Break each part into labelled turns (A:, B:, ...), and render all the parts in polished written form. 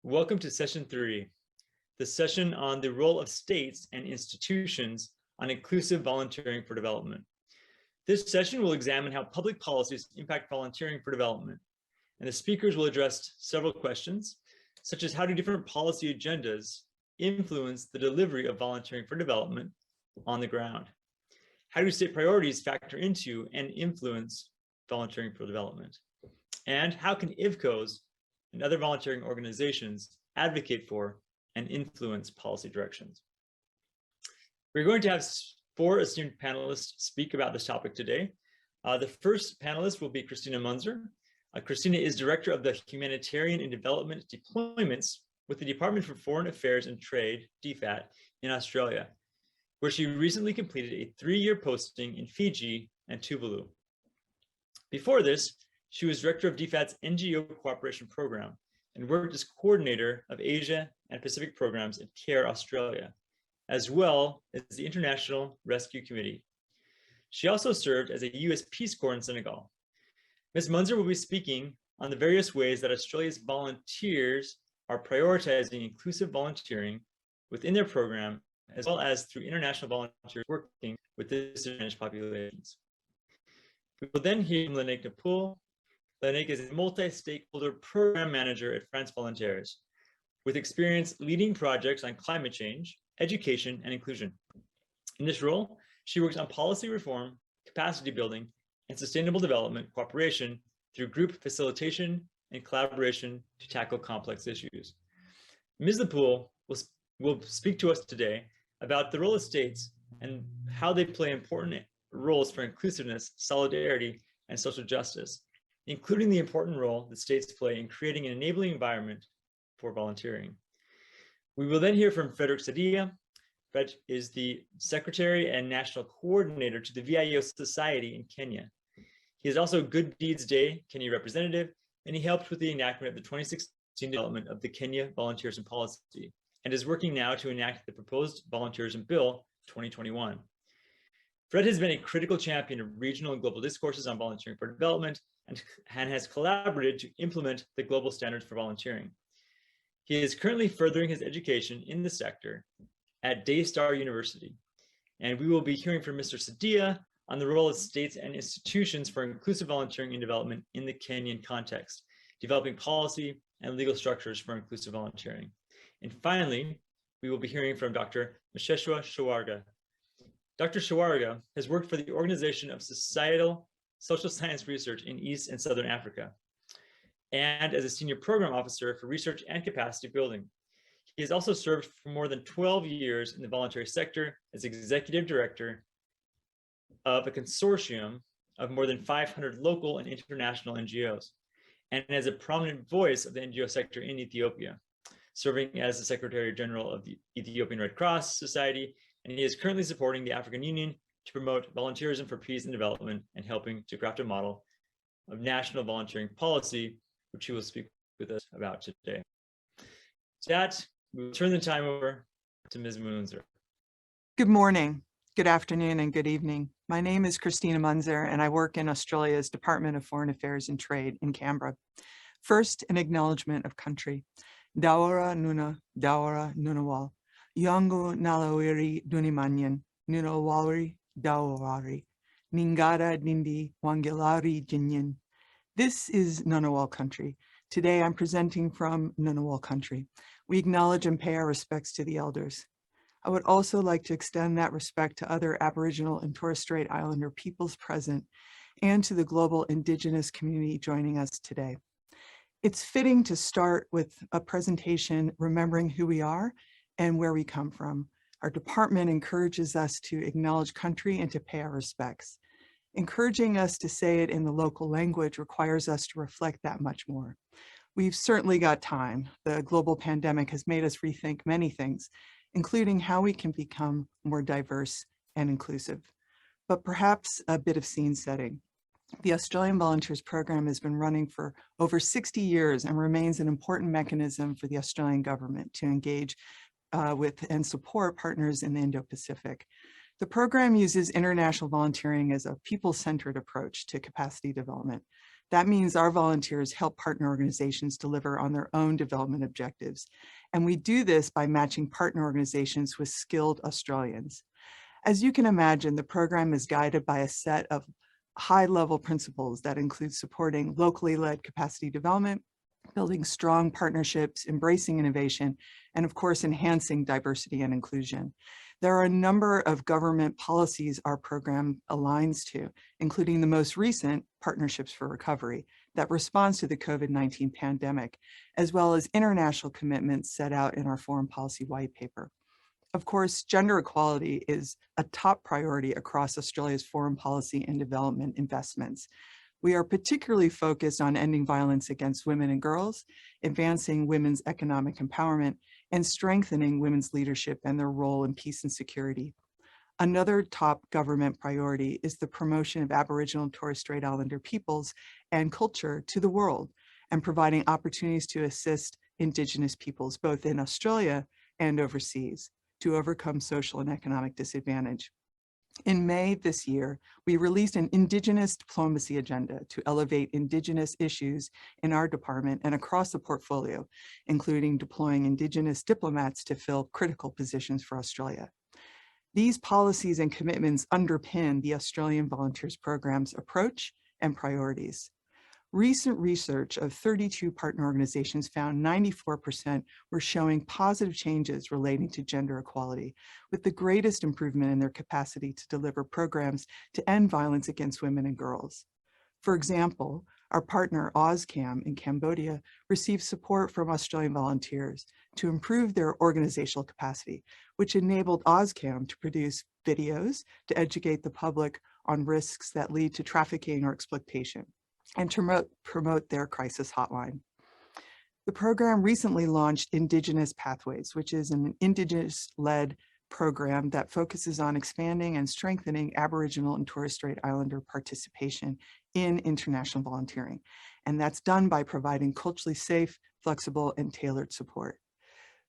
A: Welcome to session 3, the session on the role of states and institutions on inclusive volunteering for development. This session will examine how public policies impact volunteering for development, and the speakers will address several questions, such as how do different policy agendas influence the delivery of volunteering for development on the ground? How do state priorities factor into and influence volunteering for development? And how can IVCOs and other volunteering organizations advocate for and influence policy directions? We're going to have 4 esteemed panelists speak about this topic today. The first panelist will be Christina Munzer. Christina is Director of the Humanitarian and Development Deployments with the Department for Foreign Affairs and Trade, DFAT, in Australia, where she recently completed a 3-year posting in Fiji and Tuvalu. Before this, she was Director of DFAT's NGO Cooperation Program and worked as Coordinator of Asia and Pacific Programs at CARE Australia, as well as the International Rescue Committee. She also served as a US Peace Corps in Senegal. Ms. Munzer will be speaking on the various ways that Australia's volunteers are prioritizing inclusive volunteering within their program, as well as through international volunteers working with disadvantaged populations. We will then hear from Lénaïk and Poul. Lénaïk is a multi-stakeholder program manager at France Volontaires, with experience leading projects on climate change, education, and inclusion. In this role, she works on policy reform, capacity building, and sustainable development cooperation through group facilitation and collaboration to tackle complex issues. Ms. Poul will speak to us today about the role of states and how they play important roles for inclusiveness, solidarity, and social justice, including the important role that states play in creating an enabling environment for volunteering. We will then hear from Fredrick Sadia. Fred is the Secretary and National Coordinator to the VIO Society in Kenya. He is also Good Deeds Day Kenya representative, and he helped with the enactment of the 2016 development of the Kenya Volunteerism Policy, and is working now to enact the proposed Volunteerism Bill 2021. Fred has been a critical champion of regional and global discourses on volunteering for development and has collaborated to implement the global standards for volunteering. He is currently furthering his education in the sector at Daystar University. And we will be hearing from Mr. Sadia on the role of states and institutions for inclusive volunteering and development in the Kenyan context, developing policy and legal structures for inclusive volunteering. And finally, we will be hearing from Dr. Meshack Shawarega. Dr. Shewarega has worked for the Organization of Social Science Research in East and Southern Africa, and as a Senior Program Officer for Research and Capacity Building. He has also served for more than 12 years in the voluntary sector as Executive Director of a consortium of more than 500 local and international NGOs, and as a prominent voice of the NGO sector in Ethiopia, serving as the Secretary General of the Ethiopian Red Cross Society, and he is currently supporting the African Union to promote volunteerism for peace and development and helping to craft a model of national volunteering policy, which he will speak with us about today. So that, we will turn the time over to Ms. Munzer.
B: Good morning, good afternoon, and good evening. My name is Christina Munzer, and I work in Australia's Department of Foreign Affairs and Trade in Canberra. First, an acknowledgement of country. Dawara nuna, dawara nunawal. Yangu nalawiri dunimanyan, nunawari dawari. Ningara nindi wangilari jinyan. This is Ngunnawal country. Today I'm presenting from Ngunnawal country. We acknowledge and pay our respects to the elders. I would also like to extend that respect to other Aboriginal and Torres Strait Islander peoples present and to the global Indigenous community joining us today. It's fitting to start with a presentation remembering who we are and where we come from. Our department encourages us to acknowledge country and to pay our respects. Encouraging us to say it in the local language requires us to reflect that much more. We've certainly got time. The global pandemic has made us rethink many things, including how we can become more diverse and inclusive. But perhaps a bit of scene setting. The Australian Volunteers Program has been running for over 60 years and remains an important mechanism for the Australian government to engage with and support partners in the Indo-Pacific. The program uses international volunteering as a people-centered approach to capacity development. That means our volunteers help partner organizations deliver on their own development objectives. And we do this by matching partner organizations with skilled Australians. As you can imagine, the program is guided by a set of high-level principles that include supporting locally led capacity development, building strong partnerships, embracing innovation, and of course, enhancing diversity and inclusion. There are a number of government policies our program aligns to, including the most recent Partnerships for Recovery that responds to the COVID-19 pandemic, as well as international commitments set out in our foreign policy white paper. Of course, gender equality is a top priority across Australia's foreign policy and development investments. We are particularly focused on ending violence against women and girls, advancing women's economic empowerment, and strengthening women's leadership and their role in peace and security. Another top government priority is the promotion of Aboriginal and Torres Strait Islander peoples and culture to the world, and providing opportunities to assist Indigenous peoples, both in Australia and overseas, to overcome social and economic disadvantage. In May this year, we released an Indigenous Diplomacy agenda to elevate Indigenous issues in our department and across the portfolio, including deploying Indigenous diplomats to fill critical positions for Australia. These policies and commitments underpin the Australian Volunteers Program's approach and priorities. Recent research of 32 partner organizations found 94% were showing positive changes relating to gender equality, with the greatest improvement in their capacity to deliver programs to end violence against women and girls. For example, our partner OzCam in Cambodia received support from Australian volunteers to improve their organizational capacity, which enabled OzCam to produce videos to educate the public on risks that lead to trafficking or exploitation, and to promote their crisis hotline. The program recently launched Indigenous Pathways, which is an Indigenous-led program that focuses on expanding and strengthening Aboriginal and Torres Strait Islander participation in international volunteering. And that's done by providing culturally safe, flexible, and tailored support.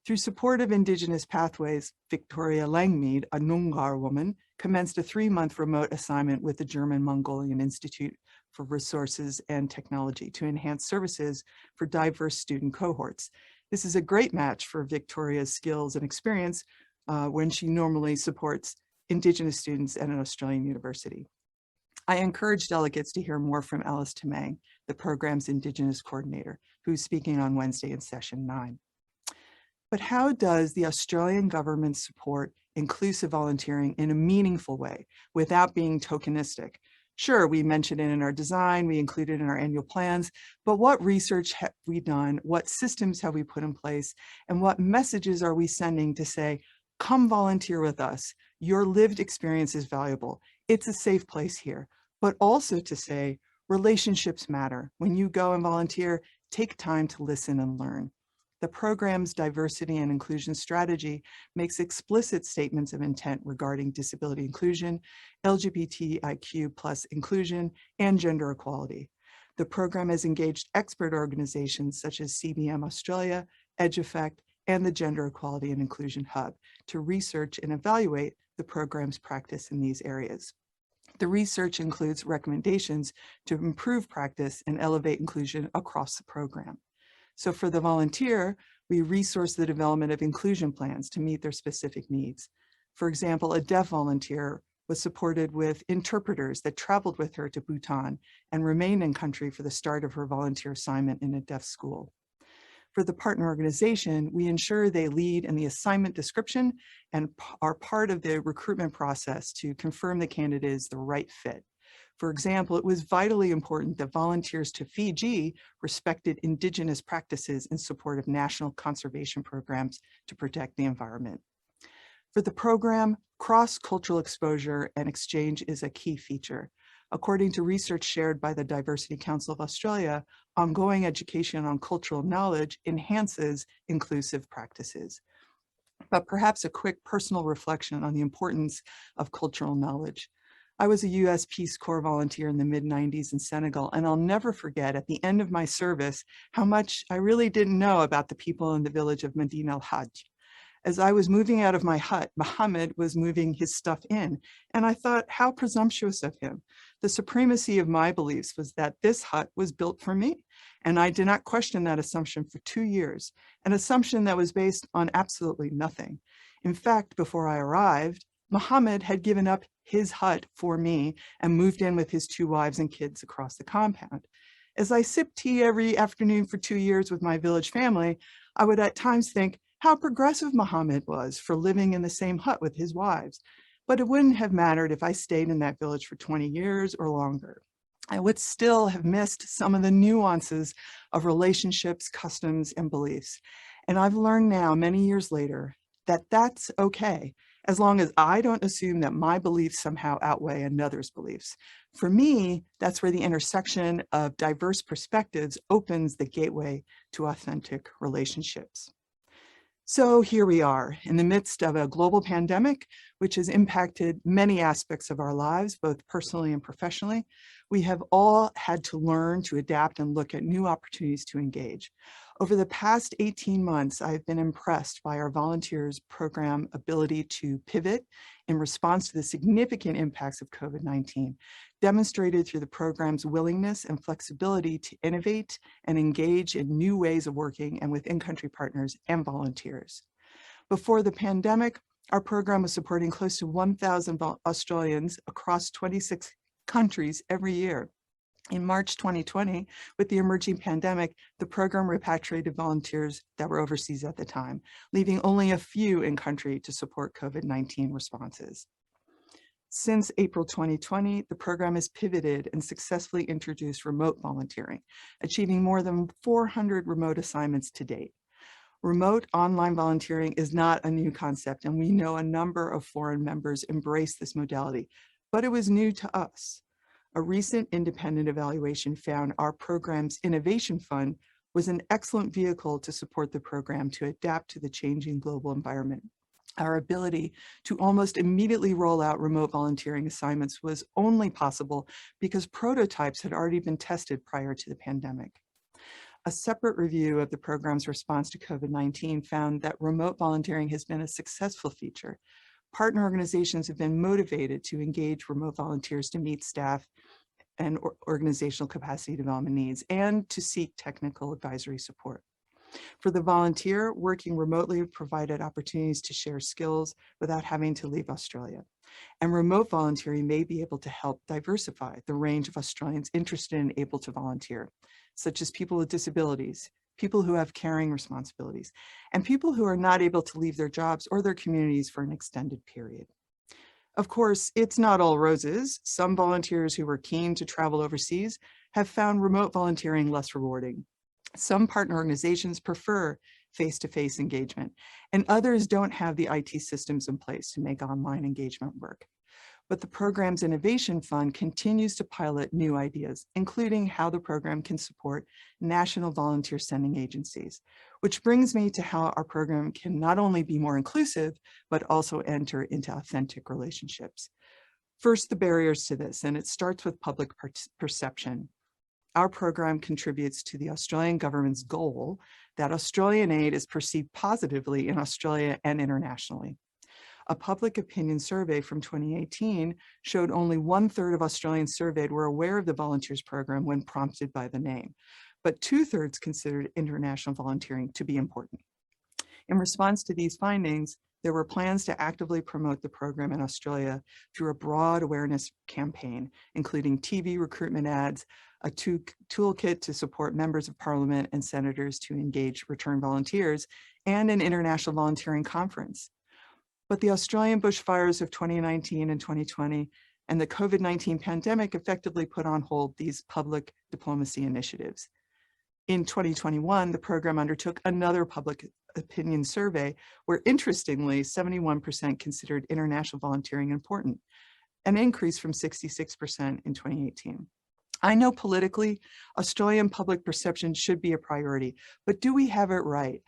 B: Through support of Indigenous Pathways, Victoria Langmead, a Noongar woman, commenced a 3-month remote assignment with the German Mongolian Institute for Resources and Technology to enhance services for diverse student cohorts. This is a great match for Victoria's skills and experience when she normally supports Indigenous students at an Australian university. I encourage delegates to hear more from Alice Tamang, the program's Indigenous coordinator, who's speaking on Wednesday in session 9. But how does the Australian government support inclusive volunteering in a meaningful way without being tokenistic? Sure, we mentioned it in our design, we include it in our annual plans, but what research have we done? What systems have we put in place? And what messages are we sending to say, come volunteer with us. Your lived experience is valuable. It's a safe place here. But also to say, relationships matter. When you go and volunteer, take time to listen and learn. The program's diversity and inclusion strategy makes explicit statements of intent regarding disability inclusion, LGBTIQ+ inclusion, and gender equality. The program has engaged expert organizations such as CBM Australia, EduFact, and the Gender Equality and Inclusion Hub to research and evaluate the program's practice in these areas. The research includes recommendations to improve practice and elevate inclusion across the program. So for the volunteer, we resource the development of inclusion plans to meet their specific needs. For example, a deaf volunteer was supported with interpreters that traveled with her to Bhutan and remained in country for the start of her volunteer assignment in a deaf school. For the partner organization, we ensure they lead in the assignment description and are part of the recruitment process to confirm the candidate is the right fit. For example, it was vitally important that volunteers to Fiji respected Indigenous practices in support of national conservation programs to protect the environment. For the program, cross-cultural exposure and exchange is a key feature. According to research shared by the Diversity Council of Australia, ongoing education on cultural knowledge enhances inclusive practices. But perhaps a quick personal reflection on the importance of cultural knowledge. I was a US Peace Corps volunteer in the mid-90s in Senegal, and I'll never forget at the end of my service how much I really didn't know about the people in the village of Medina al-Hajj. As I was moving out of my hut, Muhammad was moving his stuff in, and I thought, how presumptuous of him. The supremacy of my beliefs was that this hut was built for me, and I did not question that assumption for 2 years, an assumption that was based on absolutely nothing. In fact, before I arrived, Muhammad had given up his hut for me and moved in with his 2 wives and kids across the compound. As I sipped tea every afternoon for 2 years with my village family, I would at times think how progressive Muhammad was for living in the same hut with his wives. But it wouldn't have mattered if I stayed in that village for 20 years or longer. I would still have missed some of the nuances of relationships, customs, and beliefs. And I've learned now, many years later, that that's okay, as long as I don't assume that my beliefs somehow outweigh another's beliefs. For me, that's where the intersection of diverse perspectives opens the gateway to authentic relationships. So here we are in the midst of a global pandemic, which has impacted many aspects of our lives, both personally and professionally. We have all had to learn to adapt and look at new opportunities to engage. Over the past 18 months, I've been impressed by our volunteers' program ability to pivot in response to the significant impacts of COVID-19, demonstrated through the program's willingness and flexibility to innovate and engage in new ways of working and with in-country partners and volunteers. Before the pandemic, our program was supporting close to 1,000 Australians across 26 countries every year. In March 2020, with the emerging pandemic, the program repatriated volunteers that were overseas at the time, leaving only a few in country to support COVID-19 responses. Since April 2020, the program has pivoted and successfully introduced remote volunteering, achieving more than 400 remote assignments to date. Remote online volunteering is not a new concept, and we know a number of foreign members embrace this modality, but it was new to us. A recent independent evaluation found our program's Innovation Fund was an excellent vehicle to support the program to adapt to the changing global environment. Our ability to almost immediately roll out remote volunteering assignments was only possible because prototypes had already been tested prior to the pandemic. A separate review of the program's response to COVID-19 found that remote volunteering has been a successful feature. Partner organizations have been motivated to engage remote volunteers to meet staff and organizational capacity development needs and to seek technical advisory support. For the volunteer, working remotely provided opportunities to share skills without having to leave Australia. And remote volunteering may be able to help diversify the range of Australians interested and able to volunteer, such as people with disabilities, people who have caring responsibilities, and people who are not able to leave their jobs or their communities for an extended period. Of course, it's not all roses. Some volunteers who were keen to travel overseas have found remote volunteering less rewarding. Some partner organizations prefer face-to-face engagement, and others don't have the IT systems in place to make online engagement work. But the program's Innovation Fund continues to pilot new ideas, including how the program can support national volunteer sending agencies, which brings me to how our program can not only be more inclusive, but also enter into authentic relationships. First, the barriers to this, and it starts with public perception. Our program contributes to the Australian government's goal that Australian aid is perceived positively in Australia and internationally. A public opinion survey from 2018 showed only 1/3 of Australians surveyed were aware of the Volunteers program when prompted by the name, but 2/3 considered international volunteering to be important. In response to these findings, there were plans to actively promote the program in Australia through a broad awareness campaign, including TV recruitment ads, a toolkit to support members of parliament and senators to engage return volunteers, and an international volunteering conference. But the Australian bushfires of 2019 and 2020 and the COVID-19 pandemic effectively put on hold these public diplomacy initiatives. In 2021, the program undertook another public opinion survey where, interestingly, 71% considered international volunteering important, an increase from 66% in 2018. I know politically, Australian public perception should be a priority, but do we have it right?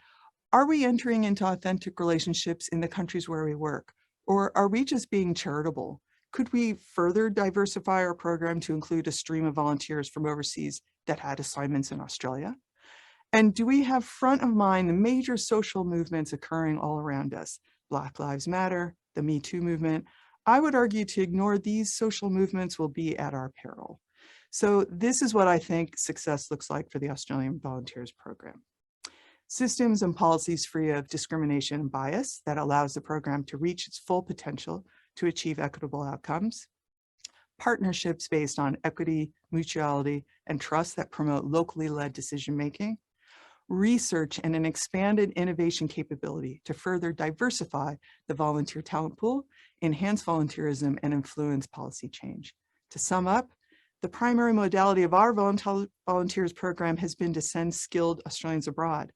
B: Are we entering into authentic relationships in the countries where we work? Or are we just being charitable? Could we further diversify our program to include a stream of volunteers from overseas that had assignments in Australia? And do we have front of mind the major social movements occurring all around us? Black Lives Matter, the Me Too movement. I would argue to ignore these social movements will be at our peril. So this is what I think success looks like for the Australian Volunteers program. Systems and policies free of discrimination and bias that allows the program to reach its full potential to achieve equitable outcomes. Partnerships based on equity, mutuality, and trust that promote locally led decision-making. Research and an expanded innovation capability to further diversify the volunteer talent pool, enhance volunteerism, and influence policy change. To sum up, the primary modality of our volunteers program has been to send skilled Australians abroad.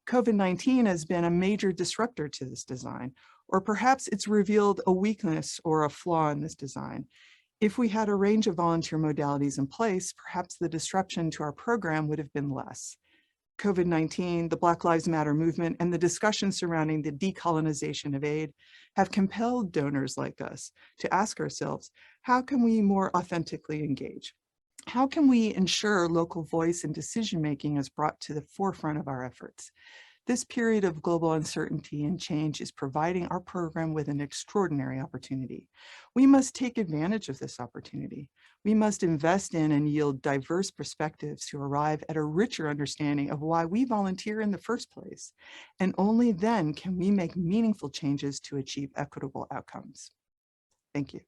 B: COVID-19 has been a major disruptor to this design, or perhaps it's revealed a weakness or a flaw in this design. If we had a range of volunteer modalities in place, perhaps the disruption to our program would have been less. COVID-19, the Black Lives Matter movement, and the discussion surrounding the decolonization of aid have compelled donors like us to ask ourselves, how can we more authentically engage? How can we ensure local voice and decision-making is brought to the forefront of our efforts? This period of global uncertainty and change is providing our program with an extraordinary opportunity. We must take advantage of this opportunity. We must invest in and yield diverse perspectives to arrive at a richer understanding of why we volunteer in the first place. And only then can we make meaningful changes to achieve equitable outcomes. Thank you.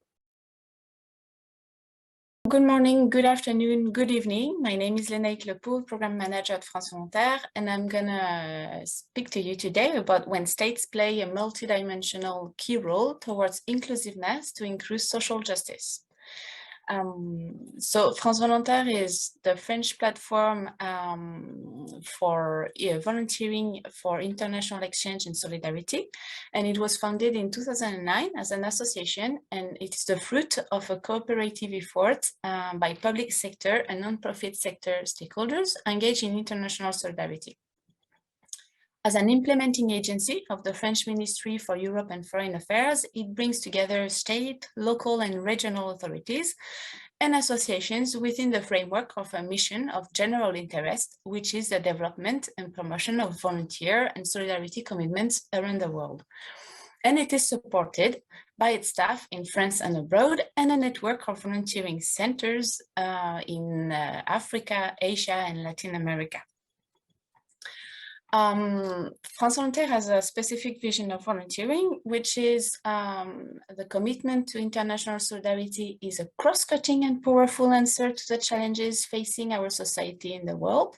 C: Good morning, good afternoon, good evening. My name is Lénaïk, Poul, Program Manager at France Volontaires, and I'm gonna speak to you today about when states play a multidimensional key role towards inclusiveness to increase social justice. So France Volontaires is the French platform for volunteering for international exchange and solidarity. And it was founded in 2009 as an association, and it's the fruit of a cooperative effort by public sector and non-profit sector stakeholders engaged in international solidarity. As an implementing agency of the French Ministry for Europe and Foreign Affairs, it brings together state, local, and regional authorities and associations within the framework of a mission of general interest, which is the development and promotion of volunteer and solidarity commitments around the world. And it is supported by its staff in France and abroad, and a network of volunteering centers in Africa, Asia, and Latin America. France Volontaires has a specific vision of volunteering, which is the commitment to international solidarity is a cross-cutting and powerful answer to the challenges facing our society in the world.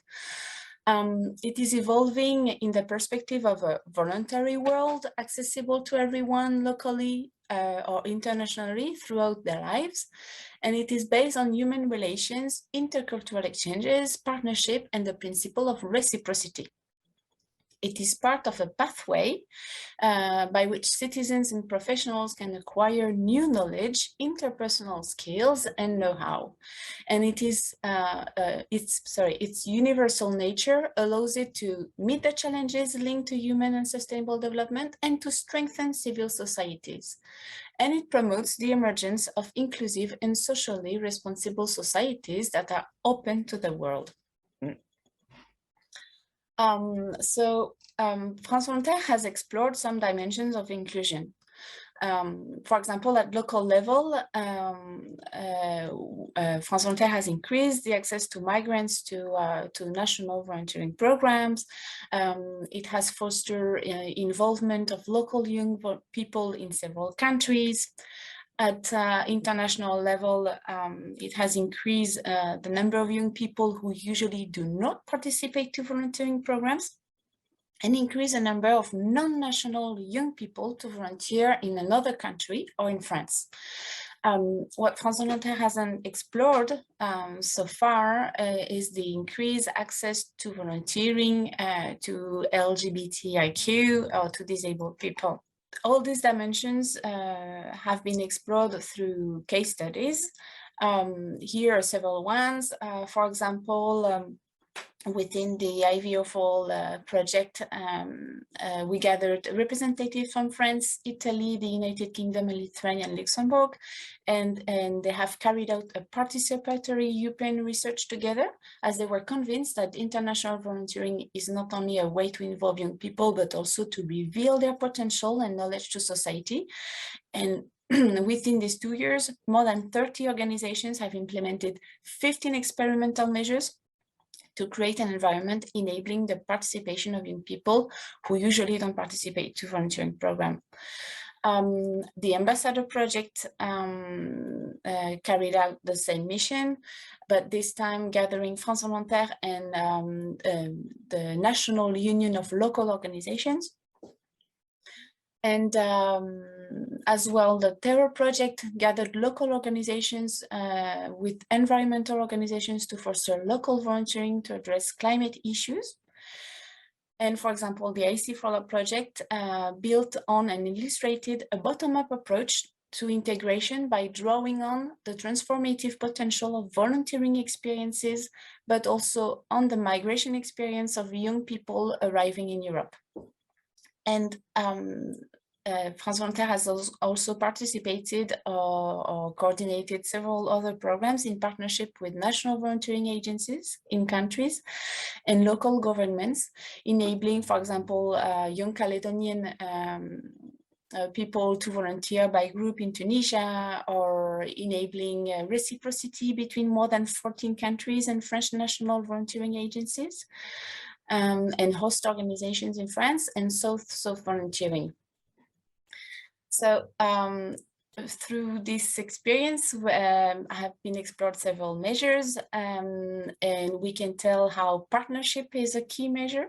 C: It is evolving in the perspective of a voluntary world accessible to everyone locally or internationally throughout their lives. And it is based on human relations, intercultural exchanges, partnership, and the principle of reciprocity. It is part of a pathway by which citizens and professionals can acquire new knowledge, interpersonal skills, and know-how. And it is its universal nature allows it to meet the challenges linked to human and sustainable development and to strengthen civil societies. And it promotes the emergence of inclusive and socially responsible societies that are open to the world. France Volontaires has explored some dimensions of inclusion. For example, at local level, France Volontaires has increased the access to migrants to national volunteering programs. It has fostered involvement of local young people in several countries. At international level, it has increased the number of young people who usually do not participate to volunteering programs, and increase the number of non-national young people to volunteer in another country or in France. What France Volontaires hasn't explored so far is the increased access to volunteering to LGBTIQ or to disabled people. All these dimensions have been explored through case studies. Here are several ones. For example, within the IVCO project, we gathered representatives from France, Italy, the United Kingdom, and Lithuania, and Luxembourg, and they have carried out a participatory European research together, as they were convinced that international volunteering is not only a way to involve young people, but also to reveal their potential and knowledge to society. And within these 2 years, more than 30 organizations have implemented 15 experimental measures to create an environment enabling the participation of young people who usually don't participate to volunteering program. The Ambassador Project carried out the same mission, but this time gathering France Volontaires and the National Union of Local Organizations. And as well, the Terror Project gathered local organizations with environmental organizations to foster local volunteering to address climate issues. And for example, the AC Follow-up Project built on and illustrated a bottom-up approach to integration by drawing on the transformative potential of volunteering experiences, but also on the migration experience of young people arriving in Europe. And France Volontaires has also participated or coordinated several other programs in partnership with national volunteering agencies in countries and local governments, enabling, for example, young Caledonian people to volunteer by group in Tunisia, or enabling reciprocity between more than 14 countries and French national volunteering agencies, and host organizations in France, and South volunteering. So through this experience, have been explored several measures, and we can tell how partnership is a key measure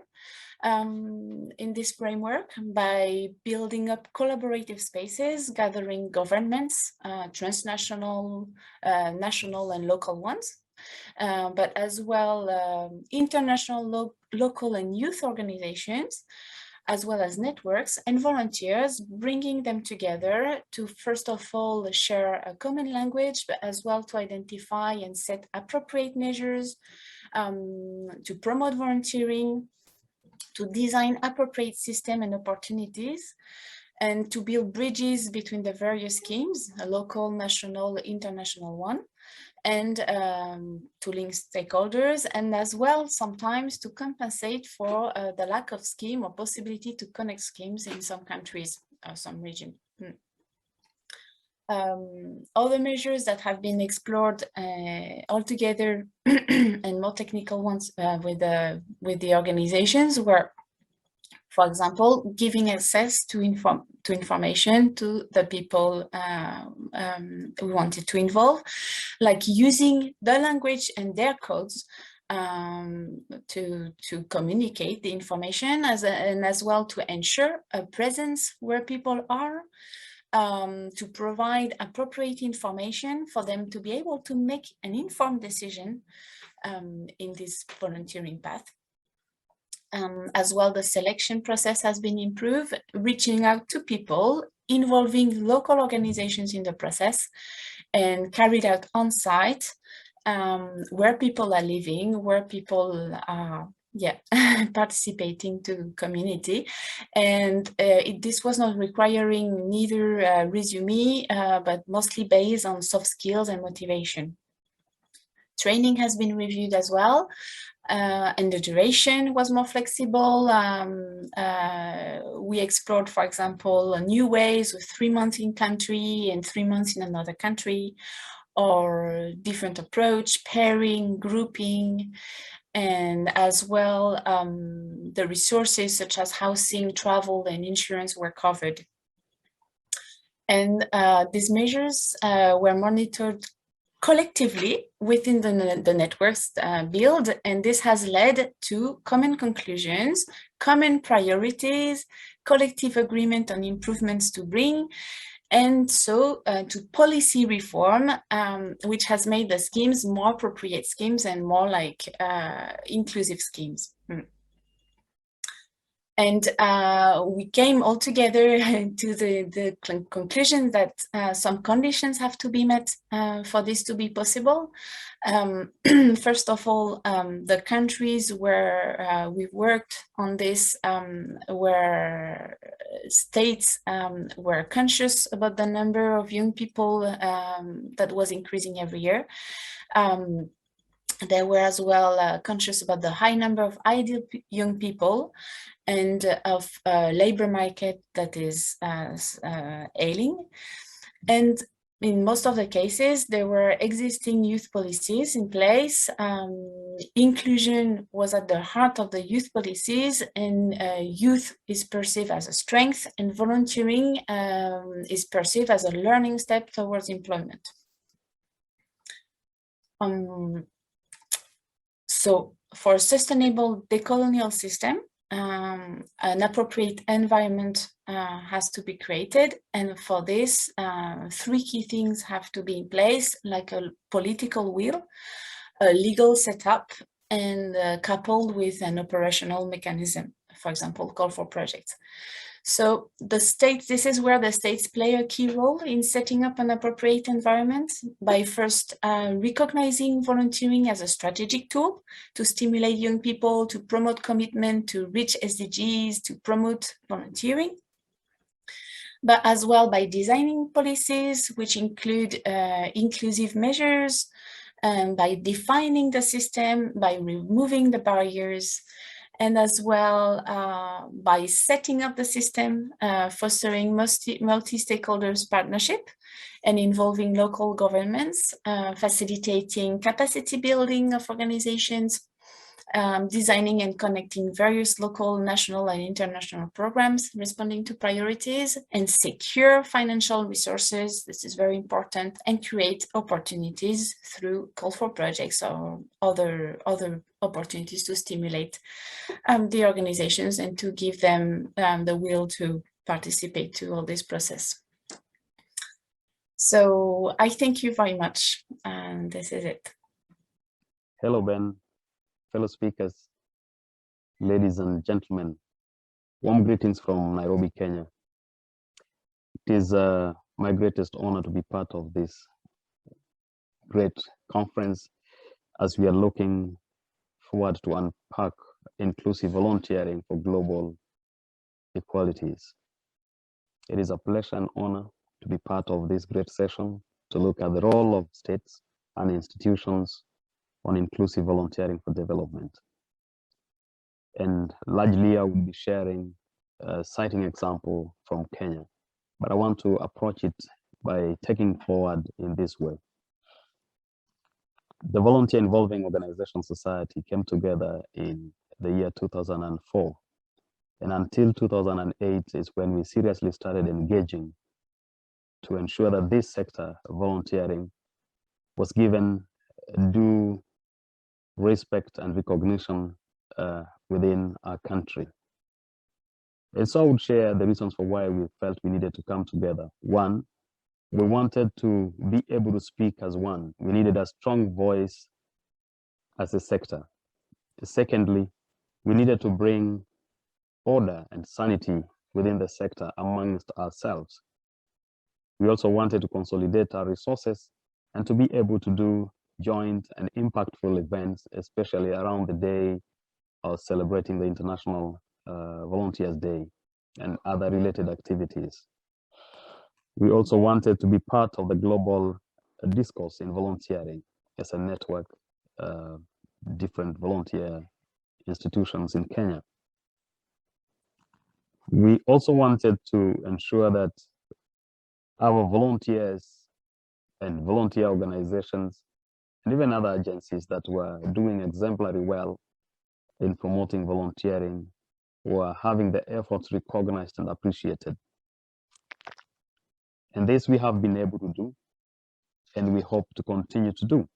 C: in this framework by building up collaborative spaces, gathering governments, transnational, national and local ones, but as well international, local and youth organizations, as well as networks and volunteers, bringing them together to, first of all, share a common language, but as well to identify and set appropriate measures to promote volunteering, to design appropriate system and opportunities, and to build bridges between the various schemes, a local, national, international one, and to link stakeholders, and as well sometimes to compensate for the lack of scheme or possibility to connect schemes in some countries or some region. Other measures that have been explored altogether and more technical ones with the organizations were, for example, giving access to information to the people we wanted to involve, like using the language and their codes to communicate the information, and as well to ensure a presence where people are, to provide appropriate information for them to be able to make an informed decision in this volunteering path. As well, the selection process has been improved, reaching out to people, involving local organizations in the process, and carried out on site, where people are living, where people are participating to community. And this was not requiring neither resume, but mostly based on soft skills and motivation. Training has been reviewed as well, and the duration was more flexible. We explored, for example, new ways with 3 months in country and 3 months in another country, or different approach, pairing, grouping, and as well the resources such as housing, travel, and insurance were covered. And these measures were monitored collectively within the networks build, and this has led to common conclusions, common priorities, collective agreement on improvements to bring, and so to policy reform, which has made the schemes more appropriate schemes and more like inclusive schemes. And we came all together to the conclusion that some conditions have to be met for this to be possible. First of all, the countries where we worked on this where states were conscious about the number of young people that was increasing every year. They were as well conscious about the high number of ideal young people and of labor market that is ailing. And in most of the cases, there were existing youth policies in place. Inclusion was at the heart of the youth policies, and youth is perceived as a strength, and volunteering is perceived as a learning step towards employment. So for a sustainable decolonial system, an appropriate environment has to be created. And for this, three key things have to be in place, like a political will, a legal setup, and coupled with an operational mechanism, for example, call for projects. So the states, this is where the states play a key role in setting up an appropriate environment by first recognizing volunteering as a strategic tool to stimulate young people, to promote commitment, to reach SDGs, to promote volunteering. But as well by designing policies which include inclusive measures, and by defining the system, by removing the barriers, and as well by setting up the system, fostering multi-stakeholders partnership and involving local governments, facilitating capacity building of organizations, designing and connecting various local, national, and international programs responding to priorities, and secure financial resources, this is very important, and create opportunities through call for projects or other opportunities to stimulate the organizations and to give them the will to participate to all this process. So I thank you very much, and this is it.
D: Hello, Ben. Fellow speakers, ladies and gentlemen, warm greetings from Nairobi, Kenya. It is my greatest honor to be part of this great conference as we are looking forward to unpack inclusive volunteering for global equalities. It is a pleasure and honor to be part of this great session to look at the role of states and institutions on inclusive volunteering for development. And largely I will be sharing a citing example from Kenya, but I want to approach it by taking forward in this way. The Volunteer Involving Organization Society came together in the year 2004. And until 2008 is when we seriously started engaging to ensure that this sector, volunteering, was given due respect and recognition within our country. And so I would share the reasons for why we felt we needed to come together. One, we wanted to be able to speak as one. We needed a strong voice as a sector. Secondly, we needed to bring order and sanity within the sector amongst ourselves. We also wanted to consolidate our resources and to be able to do joint and impactful events, especially around the day of celebrating the International Volunteers Day and other related activities. We also wanted to be part of the global discourse in volunteering as a network, different volunteer institutions in Kenya. We also wanted to ensure that our volunteers and volunteer organizations and even other agencies that were doing exemplary well in promoting volunteering were having the efforts recognized and appreciated. And this we have been able to do, and we hope to continue to do.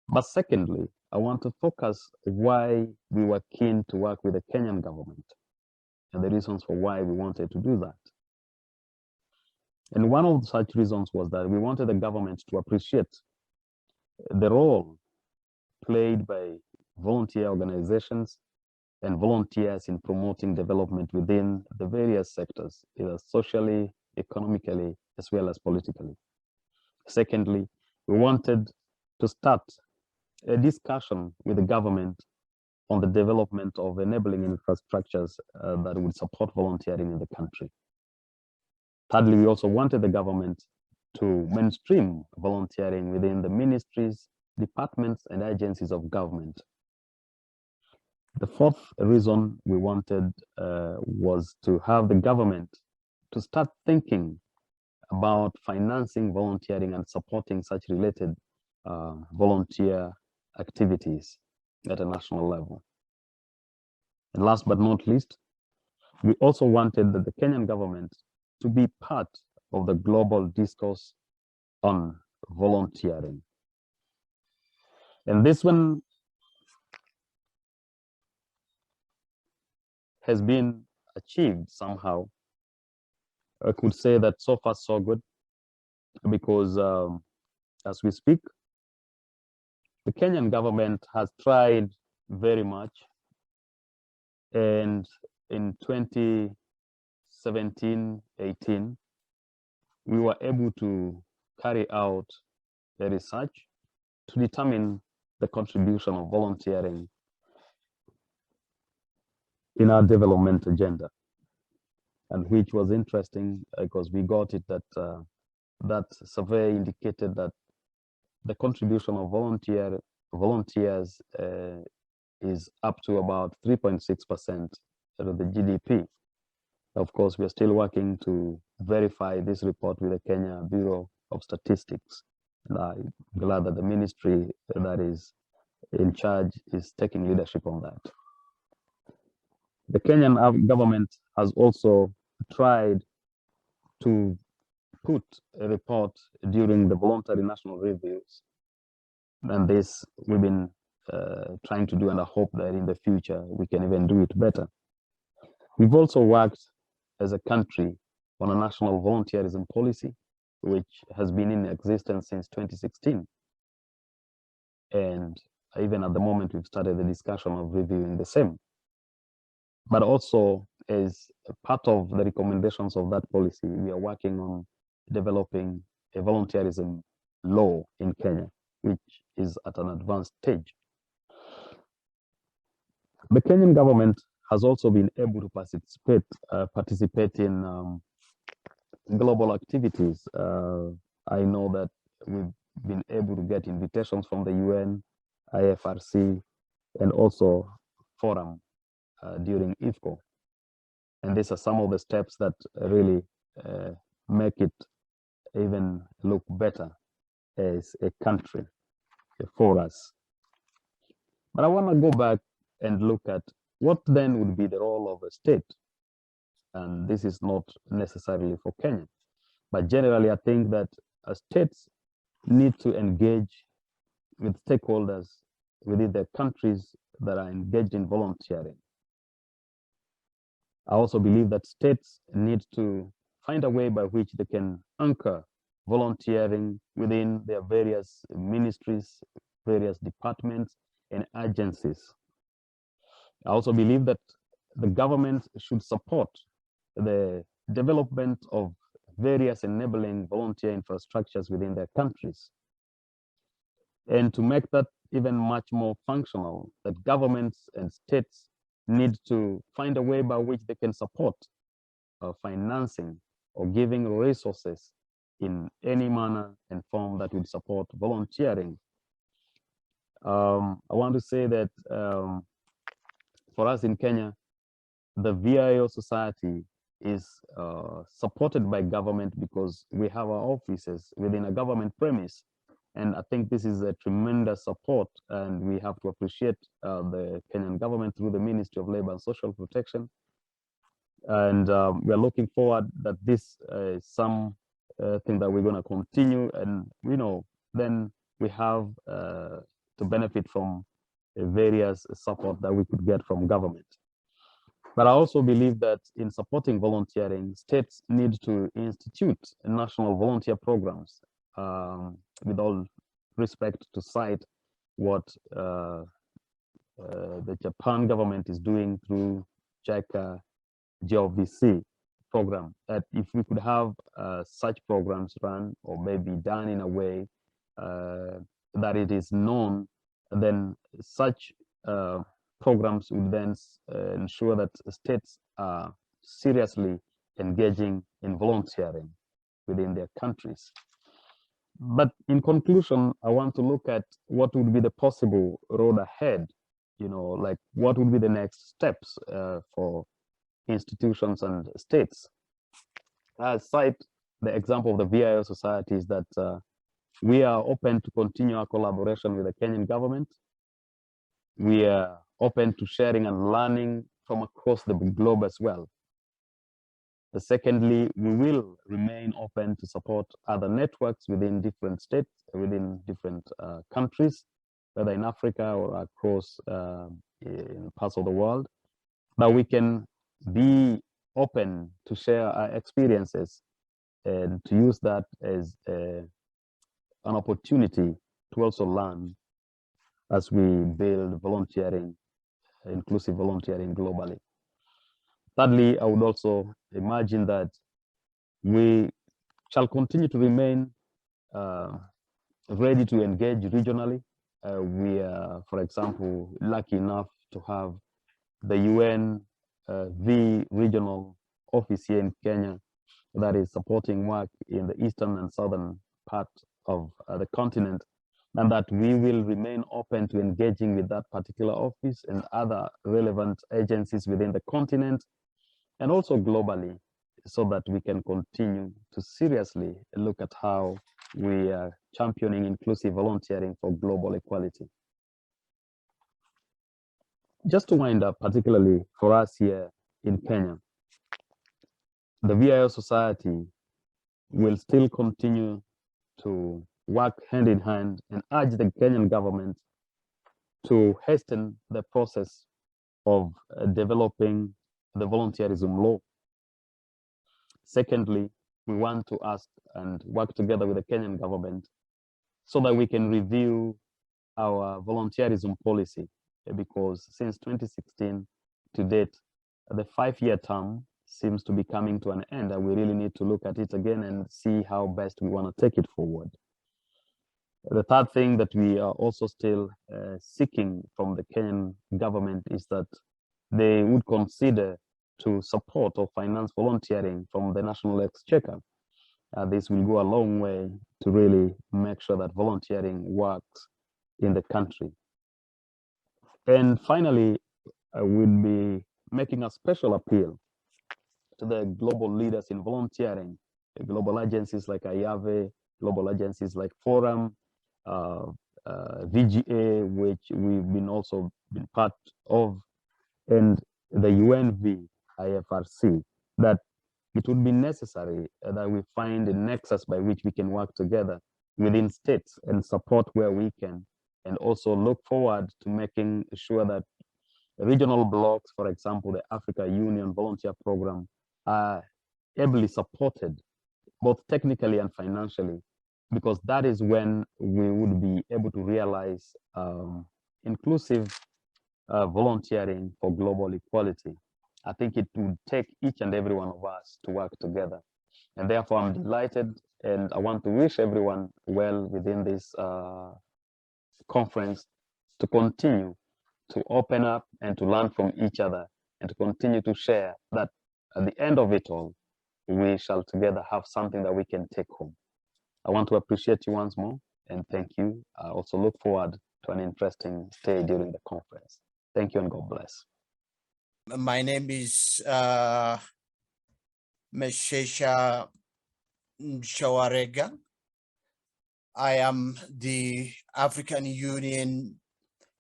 D: But secondly, I want to focus why we were keen to work with the Kenyan government and the reasons for why we wanted to do that. And one of such reasons was that we wanted the government to appreciate the role played by volunteer organizations and volunteers in promoting development within the various sectors, either socially, economically, as well as politically. Secondly, we wanted to start a discussion with the government on the development of enabling infrastructures that would support volunteering in the country. Thirdly, we also wanted the government to mainstream volunteering within the ministries, departments, and agencies of government. The fourth reason we wanted was to have the government to start thinking about financing volunteering and supporting such related volunteer activities at a national level. And last but not least, we also wanted the Kenyan government to be part of the global discourse on volunteering. And this one has been achieved somehow. I could say that so far so good, because as we speak, the Kenyan government has tried very much. And in 2017-18, we were able to carry out the research to determine the contribution of volunteering in our development agenda, and which was interesting because we got it that that survey indicated that the contribution of volunteers is up to about 3.6% of the GDP. Of course, we are still working to verify this report with the Kenya Bureau of Statistics. And I'm glad that the ministry that is in charge is taking leadership on that. The Kenyan government has also tried to put a report during the voluntary national reviews. And this we've been trying to do, and I hope that in the future we can even do it better. We've also worked as a country on a national volunteerism policy, which has been in existence since 2016. And even at the moment, we've started the discussion of reviewing the same. But also, as a part of the recommendations of that policy, we are working on developing a volunteerism law in Kenya, which is at an advanced stage. The Kenyan government has also been able to participate in global activities. I know that we've been able to get invitations from the UN, IFRC, and also forum during IVCO. And these are some of the steps that really make it even look better as a country for us. But I want to go back and look at what then would be the role of a state. And this is not necessarily for Kenya, but generally I think that states need to engage with stakeholders within their countries that are engaged in volunteering. I also believe that states need to find a way by which they can anchor volunteering within their various ministries, various departments, and agencies. I also believe that the government should support the development of various enabling volunteer infrastructures within their countries. And to make that even much more functional, that governments and states need to find a way by which they can support financing or giving resources in any manner and form that would support volunteering. I want to say that for us in Kenya, the VIO society is supported by government because we have our offices within a government premise. And I think this is a tremendous support, and we have to appreciate the Kenyan government through the Ministry of Labor and Social Protection. And we're looking forward that this is some thing that we're going to continue, and then we have to benefit from various support that we could get from government. But I also believe that in supporting volunteering, states need to institute national volunteer programs. With all respect to cite what the Japan government is doing through JICA GOVC program, that if we could have such programs run or maybe done in a way that it is known, then such programs would then ensure that states are seriously engaging in volunteering within their countries. But in conclusion, I want to look at what would be the possible road ahead, you know, like what would be the next steps for institutions and states. I cite the example of the VIO societies that we are open to continue our collaboration with the Kenyan government. We are open to sharing and learning from across the globe as well. Secondly, we will remain open to support other networks within different states, within different countries, whether in Africa or across in parts of the world, that we can be open to share our experiences and to use that as an opportunity to also learn as we build volunteering, inclusive volunteering globally. Thirdly, I would also imagine that we shall continue to remain ready to engage regionally. We are, for example, lucky enough to have the UN the regional office here in Kenya that is supporting work in the eastern and southern part of the continent, and that we will remain open to engaging with that particular office and other relevant agencies within the continent and also globally, so that we can continue to seriously look at how we are championing inclusive volunteering for global equality. Just to wind up, particularly for us here in Kenya, the VIO Society will still continue to work hand in hand and urge the Kenyan government to hasten the process of developing the volunteerism law. Secondly, we want to ask and work together with the Kenyan government so that we can review our volunteerism policy, because since 2016 to date, the 5-year term seems to be coming to an end, and we really need to look at it again and see how best we want to take it forward. The third thing that we are also still seeking from the Kenyan government is that they would consider to support or finance volunteering from the national exchequer. This will go a long way to really make sure that volunteering works in the country. And finally, I will be making a special appeal to the global leaders in volunteering, global agencies like IAVE, global agencies like Forum, VGA, which we've also been part of, and the UNV, IFRC, that it would be necessary that we find a nexus by which we can work together within states and support where we can, and also look forward to making sure that regional blocks, for example, the Africa Union Volunteer Program, are ably supported, both technically and financially, because that is when we would be able to realize inclusive volunteering for global equality. I think it would take each and every one of us to work together. And therefore, I'm delighted, and I want to wish everyone well within this conference to continue to open up and to learn from each other, and to continue to share that at the end of it all, we shall together have something that we can take home. I want to appreciate you once more and thank you. I also look forward to an interesting stay during the conference. Thank you and God bless.
E: My name is Meshack Shawarega. I am the African Union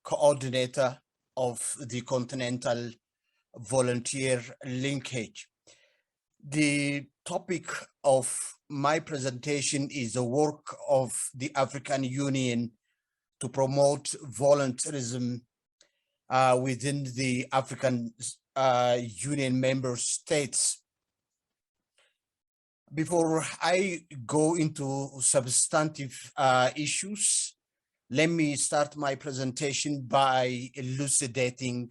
E: coordinator of the Continental Volunteer Linkage. The topic of my presentation is the work of the African Union to promote volunteerism within the African Union member states. Before I go into substantive issues, Let me start my presentation by elucidating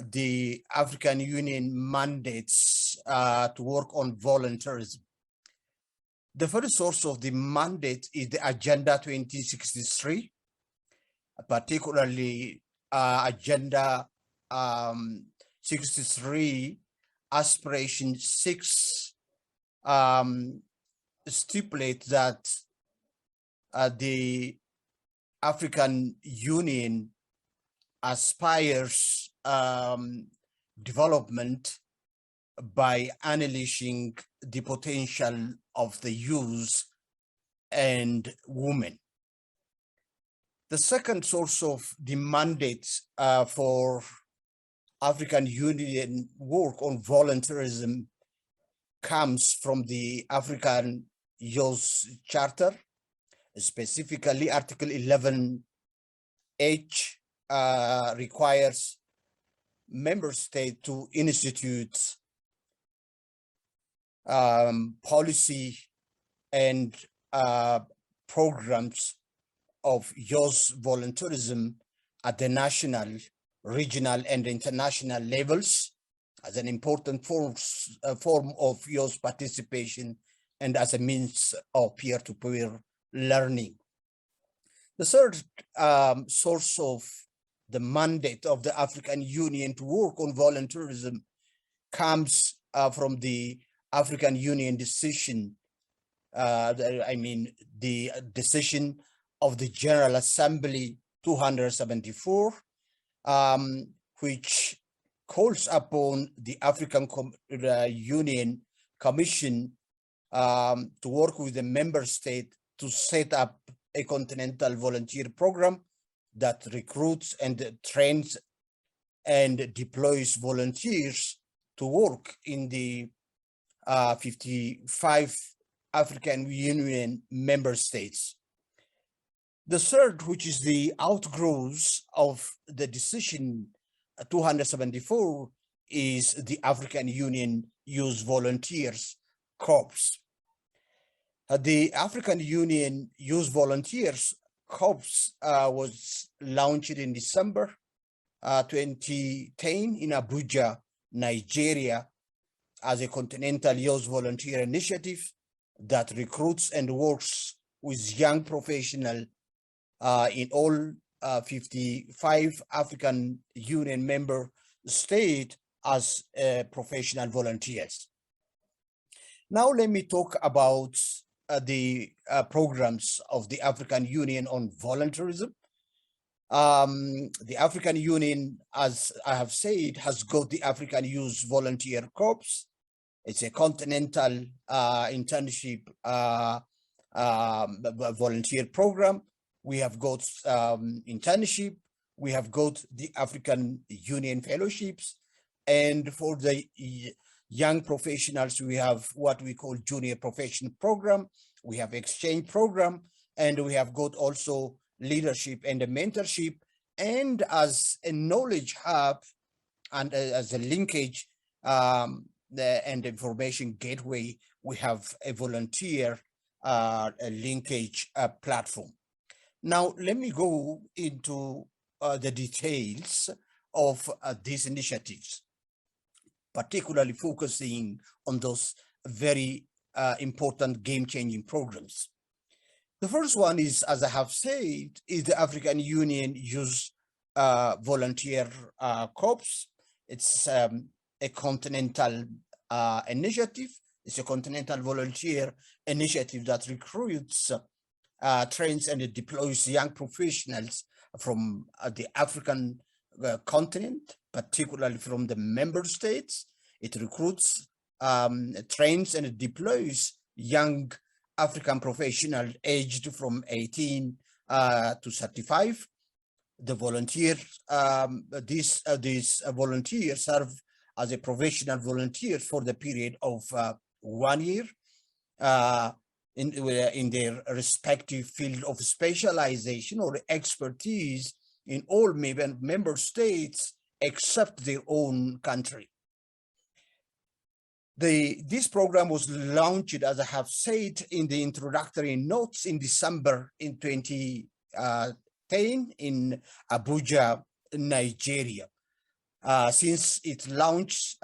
E: the African Union mandates to work on voluntarism. The first source of the mandate is the Agenda 2063, particularly Agenda 63, Aspiration 6, stipulate that the African Union aspires development by unleashing the potential of the youth and women. The second source of the mandate for African Union work on voluntarism comes from the African Youth Charter, specifically Article 11H requires member states to institute policy and programs of youth voluntarism at the national, regional, and international levels as an important form of youth participation and as a means of peer-to-peer learning. The third source of the mandate of the African Union to work on voluntarism comes from the African Union decision, the decision of the General Assembly 274, which calls upon the African Union Commission to work with the member state to set up a continental volunteer program that recruits and trains and deploys volunteers to work in the 55 African Union member states. The third, which is the outgrowth of the decision 274, is the African Union Youth Volunteers Corps. The African Union Youth Volunteers Corps was launched in December 2010 in Abuja, Nigeria, as a continental youth volunteer initiative that recruits and works with young professionals in all 55 African Union member states as professional volunteers. Now let me talk about the programs of the African Union on voluntarism. The African Union, as I have said, has got the African Youth Volunteer Corps. It's a continental internship volunteer program. We have got internship. We have got the African Union fellowships. And for the young professionals, we have what we call junior profession program. We have exchange program, and we have got also leadership and a mentorship. And as a knowledge hub and as a linkage and information gateway, we have a volunteer a linkage platform. Now, let me go into the details of these initiatives, particularly focusing on those very important game-changing programs. The first one is, as I have said, is the African Union Youth Volunteer Corps. It's a continental initiative. It's a continental volunteer initiative that recruits, trains, and deploys young professionals from the African continent, particularly from the member states. It recruits, trains, and deploys young African professionals aged from 18 to 35. The volunteers, these volunteers serve as a professional volunteer for the period of 1 year in their respective field of specialization or expertise in all member states except their own country. This program was launched, as I have said in the introductory notes, in December in 2010 in Abuja, Nigeria. Since its launch,